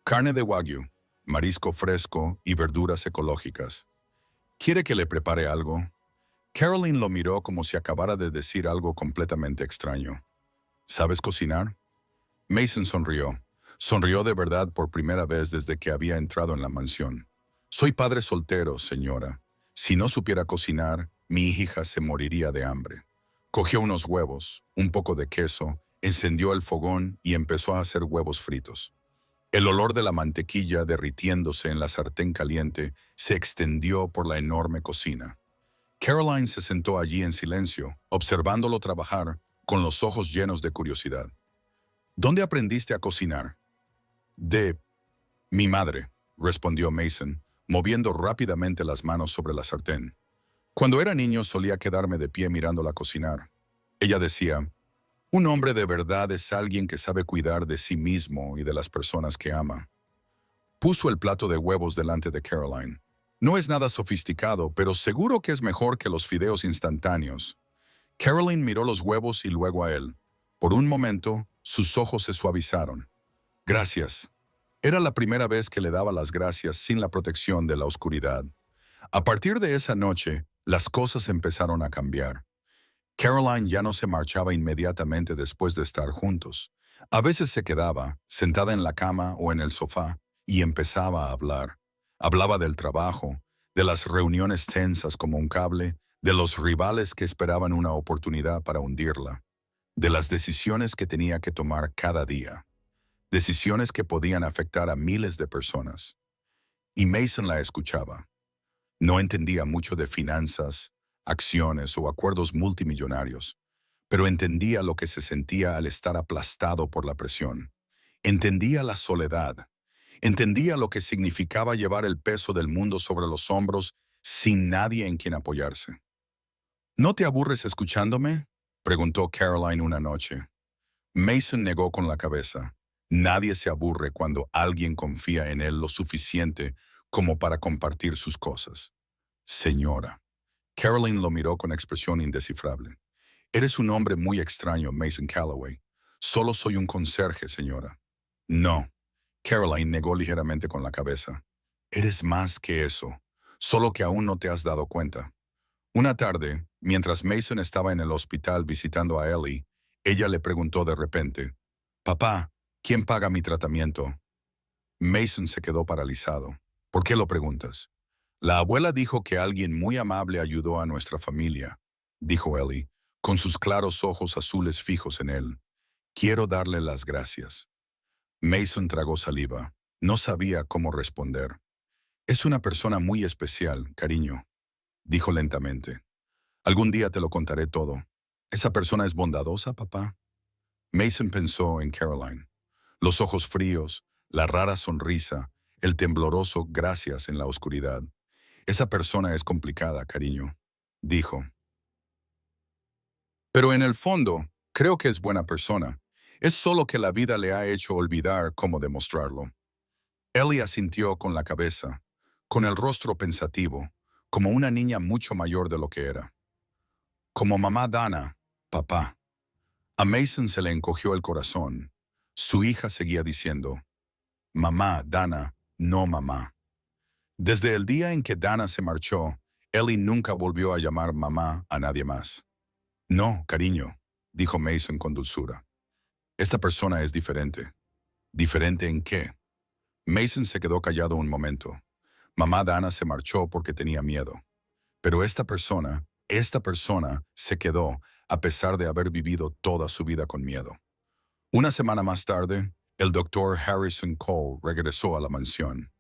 Carne de wagyu, marisco fresco y verduras ecológicas. ¿Quiere que le prepare algo? Caroline lo miró como si acabara de decir algo completamente extraño. ¿Sabes cocinar? Mason sonrió. Sonrió de verdad por primera vez desde que había entrado en la mansión. Soy padre soltero, señora. Si no supiera cocinar, mi hija se moriría de hambre. Cogió unos huevos, un poco de queso, encendió el fogón y empezó a hacer huevos fritos. El olor de la mantequilla derritiéndose en la sartén caliente se extendió por la enorme cocina. Caroline se sentó allí en silencio, observándolo trabajar, con los ojos llenos de curiosidad. ¿Dónde aprendiste a cocinar? De mi madre, respondió Mason, moviendo rápidamente las manos sobre la sartén. Cuando era niño solía quedarme de pie mirándola cocinar. Ella decía, un hombre de verdad es alguien que sabe cuidar de sí mismo y de las personas que ama. Puso el plato de huevos delante de Caroline. No es nada sofisticado, pero seguro que es mejor que los fideos instantáneos. Caroline miró los huevos y luego a él. Por un momento, sus ojos se suavizaron. Gracias. Era la primera vez que le daba las gracias sin la protección de la oscuridad. A partir de esa noche, las cosas empezaron a cambiar. Caroline ya no se marchaba inmediatamente después de estar juntos. A veces se quedaba, sentada en la cama o en el sofá, y empezaba a hablar. Hablaba del trabajo, de las reuniones tensas como un cable, de los rivales que esperaban una oportunidad para hundirla. de las decisiones que tenía que tomar cada día, decisiones que podían afectar a miles de personas. Y Mason la escuchaba. No entendía mucho de finanzas, acciones o acuerdos multimillonarios, pero entendía lo que se sentía al estar aplastado por la presión. Entendía la soledad. Entendía lo que significaba llevar el peso del mundo sobre los hombros sin nadie en quien apoyarse. ¿No te aburres escuchándome?, preguntó Caroline una noche. Mason negó con la cabeza. Nadie se aburre cuando alguien confía en él lo suficiente como para compartir sus cosas. Señora. Caroline lo miró con expresión indescifrable. Eres un hombre muy extraño, Mason Calloway. Solo soy un conserje, señora. No. Caroline negó ligeramente con la cabeza. Eres más que eso, solo que aún no te has dado cuenta. Una tarde, mientras Mason estaba en el hospital visitando a Ellie, ella le preguntó de repente, «Papá, ¿quién paga mi tratamiento?» Mason se quedó paralizado. «¿Por qué lo preguntas?» «La abuela dijo que alguien muy amable ayudó a nuestra familia», dijo Ellie, con sus claros ojos azules fijos en él. «Quiero darle las gracias». Mason tragó saliva. No sabía cómo responder. «Es una persona muy especial, cariño», dijo lentamente. «Algún día te lo contaré todo. ¿Esa persona es bondadosa, papá?» Mason pensó en Caroline. Los ojos fríos, la rara sonrisa, el tembloroso gracias en la oscuridad. «Esa persona es complicada, cariño», dijo. «Pero en el fondo, creo que es buena persona. Es solo que la vida le ha hecho olvidar cómo demostrarlo». Ellie asintió con la cabeza, con el rostro pensativo, como una niña mucho mayor de lo que era. «Como mamá Dana, papá». A Mason se le encogió el corazón. Su hija seguía diciendo, «Mamá, Dana, no mamá». Desde el día en que Dana se marchó, Ellie nunca volvió a llamar mamá a nadie más. «No, cariño», dijo Mason con dulzura. «Esta persona es diferente». «¿Diferente en qué?» Mason se quedó callado un momento. Mamá Dana se marchó porque tenía miedo. Pero esta persona se quedó a pesar de haber vivido toda su vida con miedo. Una semana más tarde, el doctor Harrison Cole regresó a la mansión.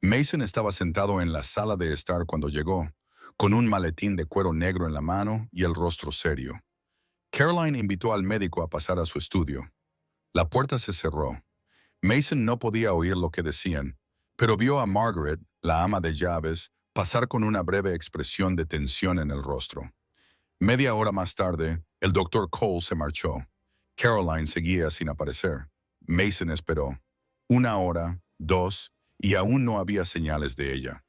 Mason estaba sentado en la sala de estar cuando llegó, con un maletín de cuero negro en la mano y el rostro serio. Caroline invitó al médico a pasar a su estudio. La puerta se cerró. Mason no podía oír lo que decían, pero vio a Margaret, la ama de llaves, pasar con una breve expresión de tensión en el rostro. Media hora más tarde, el doctor Cole se marchó. Caroline seguía sin aparecer. Mason esperó. 1 hora, 2, y aún no había señales de ella.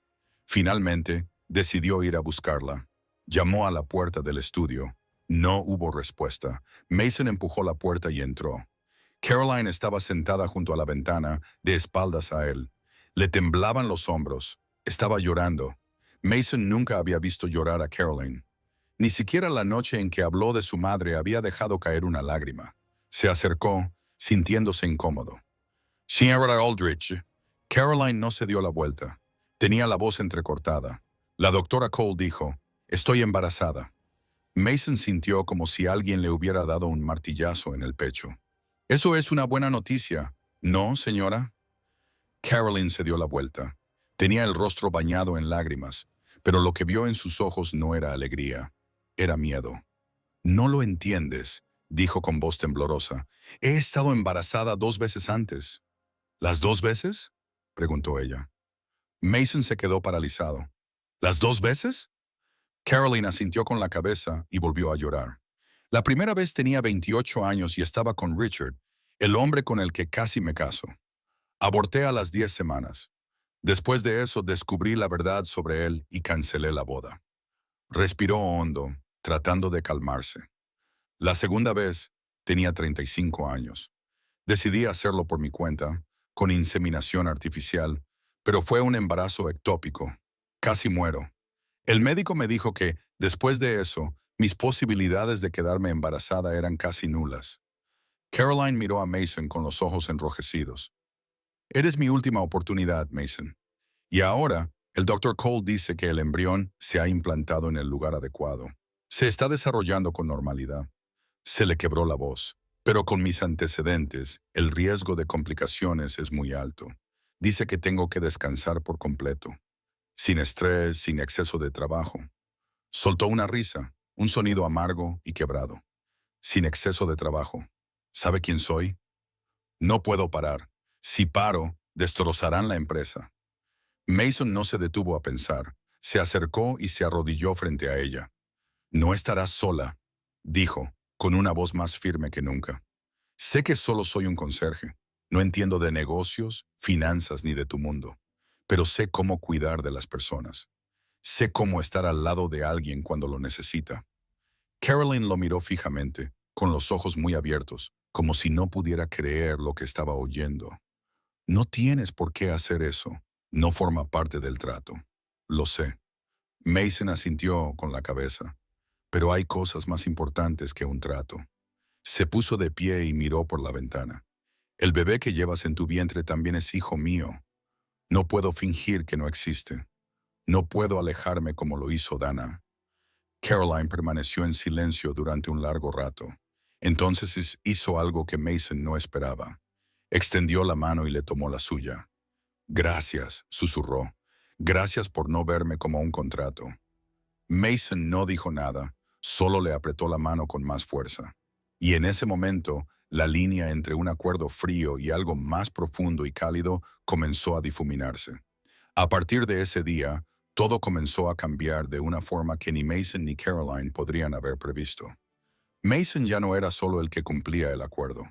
Finalmente, decidió ir a buscarla. Llamó a la puerta del estudio. No hubo respuesta. Mason empujó la puerta y entró. Caroline estaba sentada junto a la ventana, de espaldas a él. Le temblaban los hombros. Estaba llorando. Mason nunca había visto llorar a Caroline. Ni siquiera la noche en que habló de su madre había dejado caer una lágrima. Se acercó, sintiéndose incómodo. «Señora Aldrich». Caroline no se dio la vuelta. Tenía la voz entrecortada. La doctora Cole dijo, «Estoy embarazada». Mason sintió como si alguien le hubiera dado un martillazo en el pecho. «Eso es una buena noticia, ¿no, señora?» Caroline se dio la vuelta. Tenía el rostro bañado en lágrimas, pero lo que vio en sus ojos no era alegría, era miedo. «No lo entiendes», dijo con voz temblorosa. «He estado embarazada 2 veces antes». «¿Las 2 veces?», preguntó ella. Mason se quedó paralizado. «¿Las 2 veces?». Caroline asintió con la cabeza y volvió a llorar. «La primera vez tenía 28 años y estaba con Richard, el hombre con el que casi me caso. Aborté a las 10 semanas. Después de eso descubrí la verdad sobre él y cancelé la boda». Respiró hondo, tratando de calmarse. «La segunda vez tenía 35 años. Decidí hacerlo por mi cuenta, con inseminación artificial, pero fue un embarazo ectópico. Casi muero. El médico me dijo que, después de eso, mis posibilidades de quedarme embarazada eran casi nulas». Caroline miró a Mason con los ojos enrojecidos. «Eres mi última oportunidad, Mason. Y ahora, el doctor Cole dice que el embrión se ha implantado en el lugar adecuado. Se está desarrollando con normalidad. Se le quebró la voz. Pero con mis antecedentes, el riesgo de complicaciones es muy alto. Dice que tengo que descansar por completo, sin estrés, sin exceso de trabajo. Soltó una risa, un sonido amargo y quebrado. Sin exceso de trabajo. ¿Sabe quién soy? No puedo parar. Si paro, destrozarán la empresa. Mason no se detuvo a pensar. Se acercó y se arrodilló frente a ella. No estarás sola, dijo, con una voz más firme que nunca. Sé que solo soy un conserje. No entiendo de negocios, finanzas ni de tu mundo. Pero sé cómo cuidar de las personas. Sé cómo estar al lado de alguien cuando lo necesita. Caroline lo miró fijamente, con los ojos muy abiertos, como si no pudiera creer lo que estaba oyendo. No tienes por qué hacer eso. No forma parte del trato. Lo sé. Mason asintió con la cabeza. Pero hay cosas más importantes que un trato. Se puso de pie y miró por la ventana. El bebé que llevas en tu vientre también es hijo mío. No puedo fingir que no existe. No puedo alejarme como lo hizo Dana. Caroline permaneció en silencio durante un largo rato. Entonces hizo algo que Mason no esperaba. Extendió la mano y le tomó la suya. Gracias, susurró. Gracias por no verme como un contrato. Mason no dijo nada, solo le apretó la mano con más fuerza. Y en ese momento, la línea entre un acuerdo frío y algo más profundo y cálido comenzó a difuminarse. A partir de ese día, todo comenzó a cambiar de una forma que ni Mason ni Caroline podrían haber previsto. Mason ya no era solo el que cumplía el acuerdo.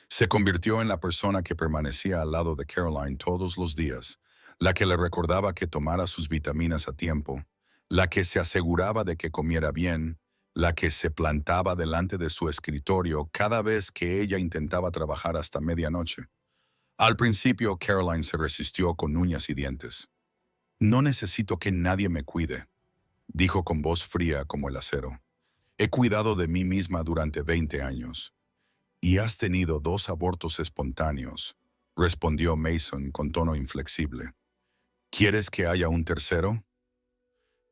Se convirtió en la persona que permanecía al lado de Caroline todos los días, la que le recordaba que tomara sus vitaminas a tiempo, la que se aseguraba de que comiera bien, la que se plantaba delante de su escritorio cada vez que ella intentaba trabajar hasta medianoche. Al principio, Caroline se resistió con uñas y dientes. No necesito que nadie me cuide, dijo con voz fría como el acero. He cuidado de mí misma durante 20 años. Y has tenido 2 abortos espontáneos, respondió Mason con tono inflexible. ¿Quieres que haya un tercero?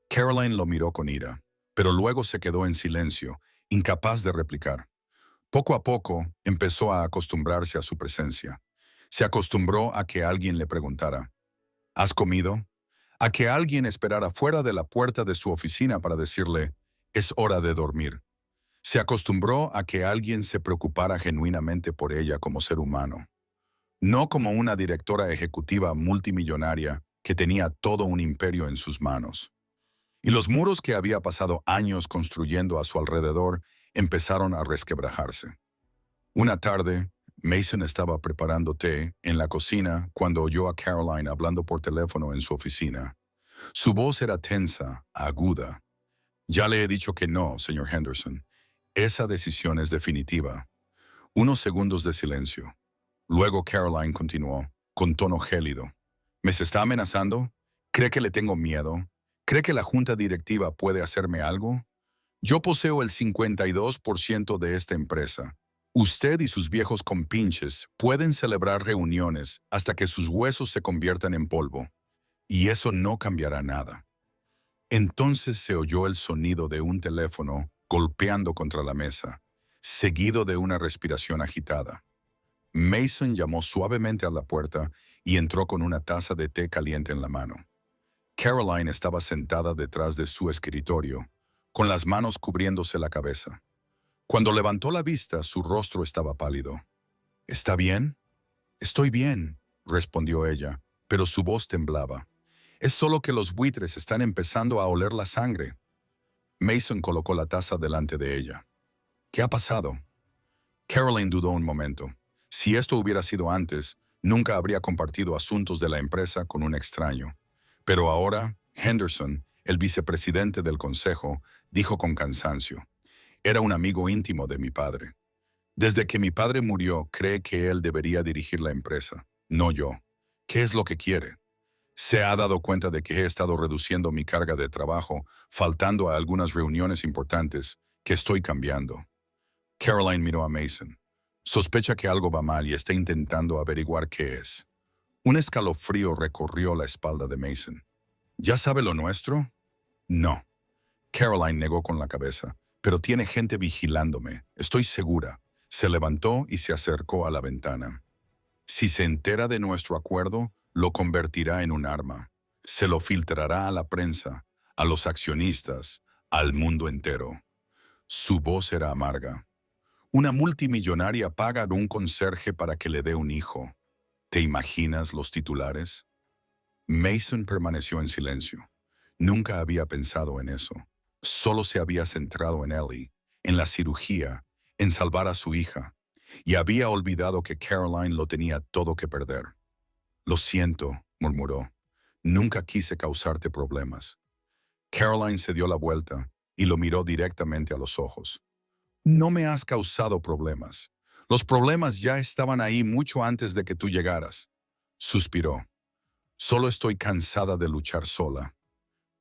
Caroline lo miró con ira, pero luego se quedó en silencio, incapaz de replicar. Poco a poco empezó a acostumbrarse a su presencia. Se acostumbró a que alguien le preguntara, ¿has comido? A que alguien esperara fuera de la puerta de su oficina para decirle, es hora de dormir. Se acostumbró a que alguien se preocupara genuinamente por ella como ser humano, no como una directora ejecutiva multimillonaria que tenía todo un imperio en sus manos. Y los muros que había pasado años construyendo a su alrededor empezaron a resquebrajarse. Una tarde, Mason estaba preparando té en la cocina cuando oyó a Caroline hablando por teléfono en su oficina. Su voz era tensa, aguda. Ya le he dicho que no, señor Henderson. Esa decisión es definitiva. Unos segundos de silencio. Luego Caroline continuó, con tono gélido. ¿Me se está amenazando? ¿Cree que le tengo miedo? ¿Cree que la junta directiva puede hacerme algo? Yo poseo el 52% de esta empresa. Usted y sus viejos compinches pueden celebrar reuniones hasta que sus huesos se conviertan en polvo. Y eso no cambiará nada. Entonces se oyó el sonido de un teléfono golpeando contra la mesa, seguido de una respiración agitada. Mason llamó suavemente a la puerta y entró con una taza de té caliente en la mano. Caroline estaba sentada detrás de su escritorio, con las manos cubriéndose la cabeza. Cuando levantó la vista, su rostro estaba pálido. ¿Está bien? Estoy bien, respondió ella, pero su voz temblaba. Es solo que los buitres están empezando a oler la sangre. Mason colocó la taza delante de ella. ¿Qué ha pasado? Caroline dudó un momento. Si esto hubiera sido antes, nunca habría compartido asuntos de la empresa con un extraño. Pero ahora, Henderson, el vicepresidente del consejo, dijo con cansancio. Era un amigo íntimo de mi padre. Desde que mi padre murió, cree que él debería dirigir la empresa, no yo. ¿Qué es lo que quiere? Se ha dado cuenta de que he estado reduciendo mi carga de trabajo, faltando a algunas reuniones importantes, que estoy cambiando. Caroline miró a Mason. Sospecha que algo va mal y está intentando averiguar qué es. Un escalofrío recorrió la espalda de Mason. ¿Ya sabe lo nuestro? No. Caroline negó con la cabeza, pero tiene gente vigilándome, estoy segura. Se levantó y se acercó a la ventana. Si se entera de nuestro acuerdo, lo convertirá en un arma. Se lo filtrará a la prensa, a los accionistas, al mundo entero. Su voz era amarga. Una multimillonaria paga a un conserje para que le dé un hijo. ¿Te imaginas los titulares? Mason permaneció en silencio. Nunca había pensado en eso. Solo se había centrado en Ellie, en la cirugía, en salvar a su hija, y había olvidado que Caroline lo tenía todo que perder. Lo siento, murmuró. Nunca quise causarte problemas. Caroline se dio la vuelta y lo miró directamente a los ojos. No me has causado problemas. Los problemas ya estaban ahí mucho antes de que tú llegaras. Suspiró. Solo estoy cansada de luchar sola.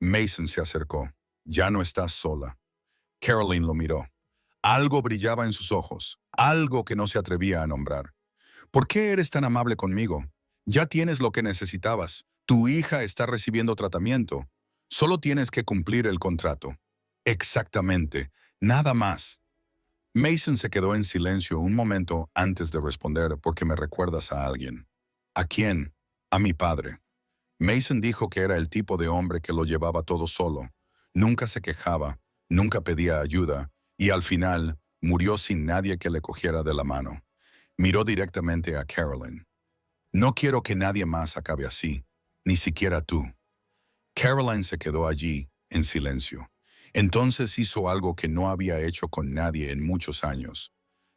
Mason se acercó. Ya no estás sola. Caroline lo miró. Algo brillaba en sus ojos, algo que no se atrevía a nombrar. ¿Por qué eres tan amable conmigo? Ya tienes lo que necesitabas. Tu hija está recibiendo tratamiento. Solo tienes que cumplir el contrato. Exactamente. Nada más. Mason se quedó en silencio un momento antes de responder porque me recuerdas a alguien. ¿A quién? A mi padre. Mason dijo que era el tipo de hombre que lo llevaba todo solo. Nunca se quejaba, nunca pedía ayuda, y al final murió sin nadie que le cogiera de la mano. Miró directamente a Caroline. No quiero que nadie más acabe así, ni siquiera tú. Caroline se quedó allí, en silencio. Entonces hizo algo que no había hecho con nadie en muchos años.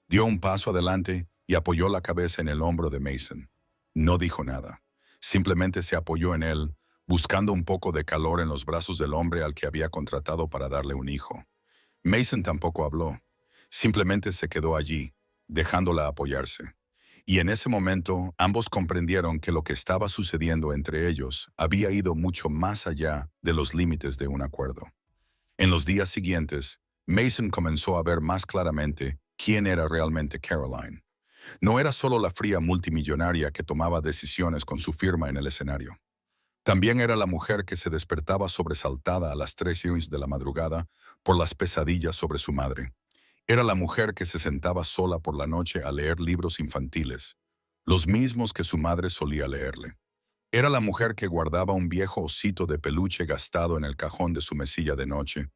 Dio un paso adelante y apoyó la cabeza en el hombro de Mason. No dijo nada. Simplemente se apoyó en él, buscando un poco de calor en los brazos del hombre al que había contratado para darle un hijo. Mason tampoco habló. Simplemente se quedó allí, dejándola apoyarse. Y en ese momento, ambos comprendieron que lo que estaba sucediendo entre ellos había ido mucho más allá de los límites de un acuerdo. En los días siguientes, Mason comenzó a ver más claramente quién era realmente Caroline. No era solo la fría multimillonaria que tomaba decisiones con su firma en el escenario. También era la mujer que se despertaba sobresaltada a las 3 de la madrugada por las pesadillas sobre su madre. Era la mujer que se sentaba sola por la noche a leer libros infantiles, los mismos que su madre solía leerle. Era la mujer que guardaba un viejo osito de peluche gastado en el cajón de su mesilla de noche,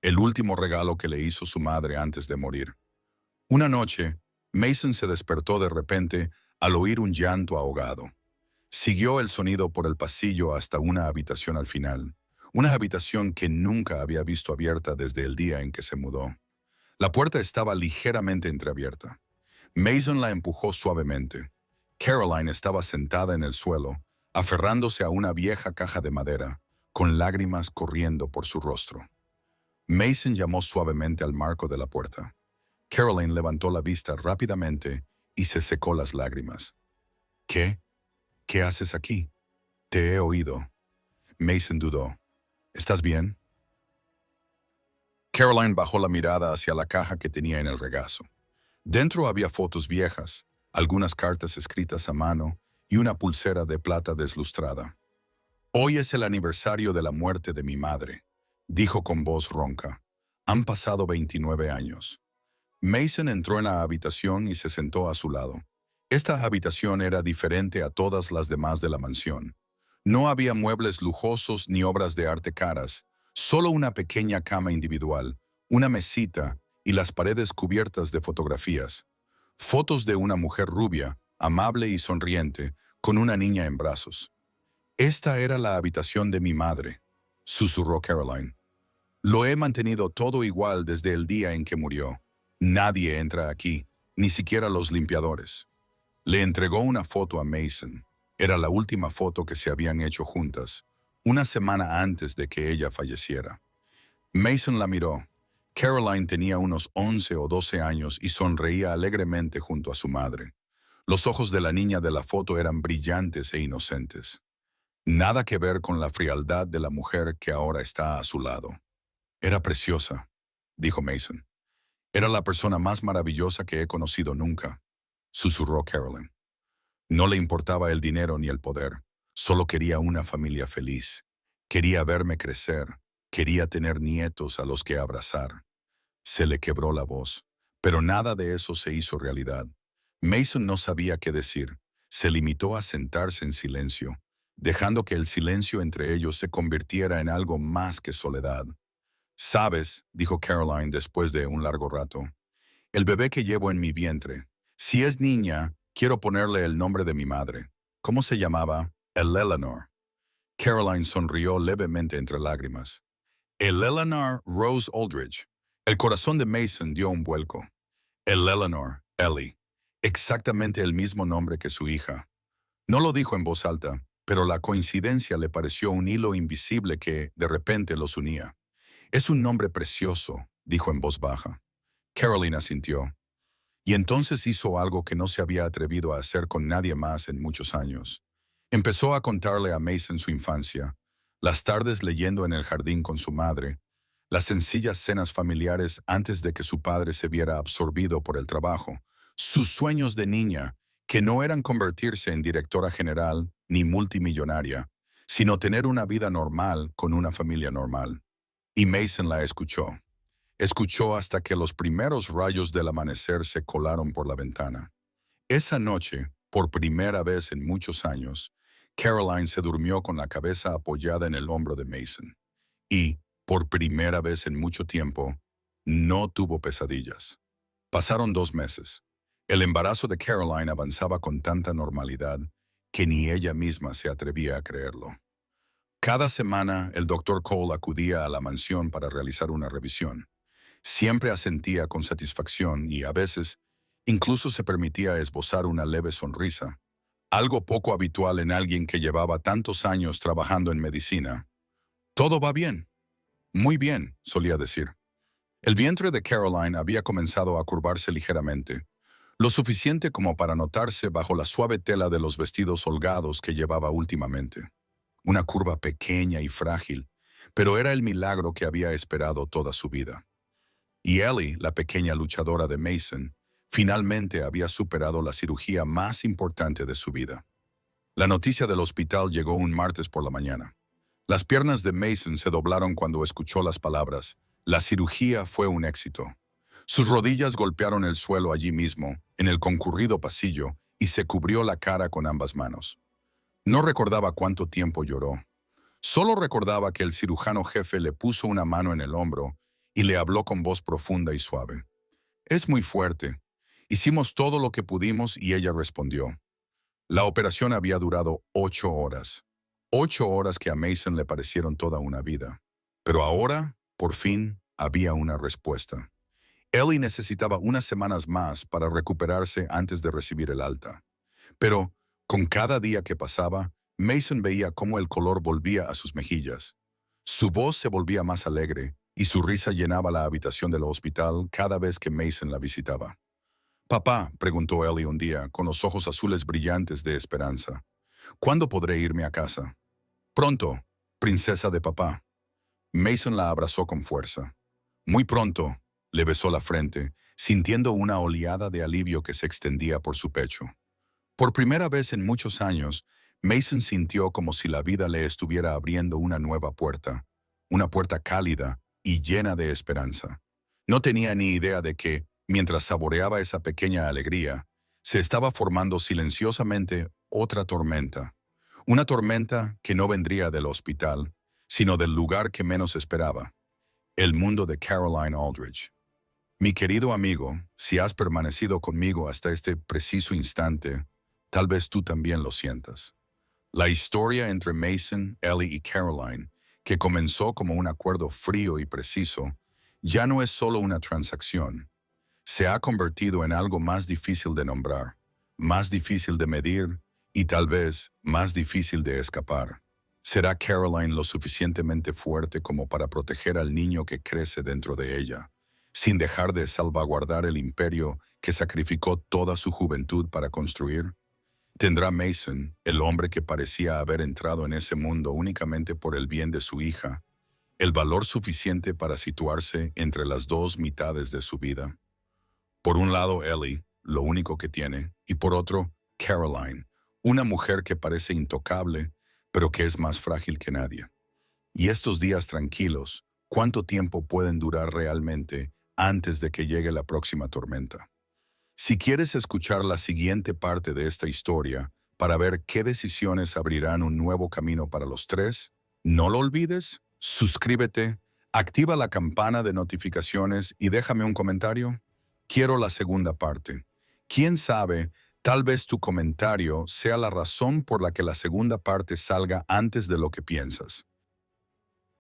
el último regalo que le hizo su madre antes de morir. Una noche, Mason se despertó de repente al oír un llanto ahogado. Siguió el sonido por el pasillo hasta una habitación al final, una habitación que nunca había visto abierta desde el día en que se mudó. La puerta estaba ligeramente entreabierta. Mason la empujó suavemente. Caroline estaba sentada en el suelo, aferrándose a una vieja caja de madera, con lágrimas corriendo por su rostro. Mason llamó suavemente al marco de la puerta. Caroline levantó la vista rápidamente y se secó las lágrimas. ¿Qué? ¿Qué haces aquí? Te he oído. Mason dudó. ¿Estás bien? Caroline bajó la mirada hacia la caja que tenía en el regazo. Dentro había fotos viejas, algunas cartas escritas a mano y una pulsera de plata deslustrada. Hoy es el aniversario de la muerte de mi madre, dijo con voz ronca. Han pasado 29 años. Mason entró en la habitación y se sentó a su lado. Esta habitación era diferente a todas las demás de la mansión. No había muebles lujosos ni obras de arte caras, solo una pequeña cama individual, una mesita y las paredes cubiertas de fotografías. Fotos de una mujer rubia, amable y sonriente, con una niña en brazos. Esta era la habitación de mi madre, susurró Caroline. Lo he mantenido todo igual desde el día en que murió. Nadie entra aquí, ni siquiera los limpiadores. Le entregó una foto a Mason. Era la última foto que se habían hecho juntas, una semana antes de que ella falleciera. Mason la miró. Caroline tenía unos 11 o 12 años y sonreía alegremente junto a su madre. Los ojos de la niña de la foto eran brillantes e inocentes. Nada que ver con la frialdad de la mujer que ahora está a su lado. Era preciosa, dijo Mason. Era la persona más maravillosa que he conocido nunca, susurró Caroline. No le importaba el dinero ni el poder, solo quería una familia feliz. Quería verme crecer, quería tener nietos a los que abrazar. Se le quebró la voz, pero nada de eso se hizo realidad. Mason no sabía qué decir. Se limitó a sentarse en silencio, dejando que el silencio entre ellos se convirtiera en algo más que soledad. «Sabes», dijo Caroline después de un largo rato, «el bebé que llevo en mi vientre. Si es niña, quiero ponerle el nombre de mi madre. ¿Cómo se llamaba? El Eleanor». Caroline sonrió levemente entre lágrimas. El Eleanor Rose Aldridge. El corazón de Mason dio un vuelco. El Eleanor, Ellie. Exactamente el mismo nombre que su hija. No lo dijo en voz alta, pero la coincidencia le pareció un hilo invisible que, de repente, los unía. «Es un nombre precioso», dijo en voz baja. Caroline asintió. Y entonces hizo algo que no se había atrevido a hacer con nadie más en muchos años. Empezó a contarle a Mason su infancia, las tardes leyendo en el jardín con su madre, las sencillas cenas familiares antes de que su padre se viera absorbido por el trabajo, sus sueños de niña, que no eran convertirse en directora general ni multimillonaria, sino tener una vida normal con una familia normal. Y Mason la escuchó. Escuchó hasta que los primeros rayos del amanecer se colaron por la ventana. Esa noche, por primera vez en muchos años, Caroline se durmió con la cabeza apoyada en el hombro de Mason. Y, por primera vez en mucho tiempo, no tuvo pesadillas. Pasaron 2 meses. El embarazo de Caroline avanzaba con tanta normalidad que ni ella misma se atrevía a creerlo. Cada semana, el doctor Cole acudía a la mansión para realizar una revisión. Siempre asentía con satisfacción y, a veces, incluso se permitía esbozar una leve sonrisa, algo poco habitual en alguien que llevaba tantos años trabajando en medicina. «Todo va bien». «Muy bien», solía decir. El vientre de Caroline había comenzado a curvarse ligeramente, lo suficiente como para notarse bajo la suave tela de los vestidos holgados que llevaba últimamente. Una curva pequeña y frágil, pero era el milagro que había esperado toda su vida. Y Ellie, la pequeña luchadora de Mason, finalmente había superado la cirugía más importante de su vida. La noticia del hospital llegó un martes por la mañana. Las piernas de Mason se doblaron cuando escuchó las palabras: «La cirugía fue un éxito». Sus rodillas golpearon el suelo allí mismo, en el concurrido pasillo, y se cubrió la cara con ambas manos. No recordaba cuánto tiempo lloró. Solo recordaba que el cirujano jefe le puso una mano en el hombro y le habló con voz profunda y suave. «Es muy fuerte. Hicimos todo lo que pudimos», y ella respondió. La operación había durado 8 horas. 8 horas que a Mason le parecieron toda una vida. Pero ahora, por fin, había una respuesta. Ellie necesitaba unas semanas más para recuperarse antes de recibir el alta. Pero, con cada día que pasaba, Mason veía cómo el color volvía a sus mejillas. Su voz se volvía más alegre y su risa llenaba la habitación del hospital cada vez que Mason la visitaba. «Papá», preguntó Ellie un día, con los ojos azules brillantes de esperanza, «¿cuándo podré irme a casa?» «Pronto, princesa de papá». Mason la abrazó con fuerza. «Muy pronto», le besó la frente, sintiendo una oleada de alivio que se extendía por su pecho. Por primera vez en muchos años, Mason sintió como si la vida le estuviera abriendo una puerta cálida y llena de esperanza. No tenía ni idea de que, mientras saboreaba esa pequeña alegría, se estaba formando silenciosamente otra tormenta. Una tormenta que no vendría del hospital, sino del lugar que menos esperaba, el mundo de Caroline Aldridge. Mi querido amigo, si has permanecido conmigo hasta este preciso instante, tal vez tú también lo sientas. La historia entre Mason, Ellie y Caroline, que comenzó como un acuerdo frío y preciso, ya no es solo una transacción. Se ha convertido en algo más difícil de nombrar, más difícil de medir y tal vez más difícil de escapar. ¿Será Caroline lo suficientemente fuerte como para proteger al niño que crece dentro de ella, sin dejar de salvaguardar el imperio que sacrificó toda su juventud para construir? ¿Tendrá Mason, el hombre que parecía haber entrado en ese mundo únicamente por el bien de su hija, el valor suficiente para situarse entre las dos mitades de su vida? Por un lado, Ellie, lo único que tiene, y por otro, Caroline, una mujer que parece intocable, pero que es más frágil que nadie. Y estos días tranquilos, ¿cuánto tiempo pueden durar realmente antes de que llegue la próxima tormenta. Si quieres escuchar la siguiente parte de esta historia para ver qué decisiones abrirán un nuevo camino para los tres, no lo olvides, suscríbete, activa la campana de notificaciones y déjame un comentario. Quiero la segunda parte. ¿Quién sabe? Tal vez tu comentario sea la razón por la que la segunda parte salga antes de lo que piensas.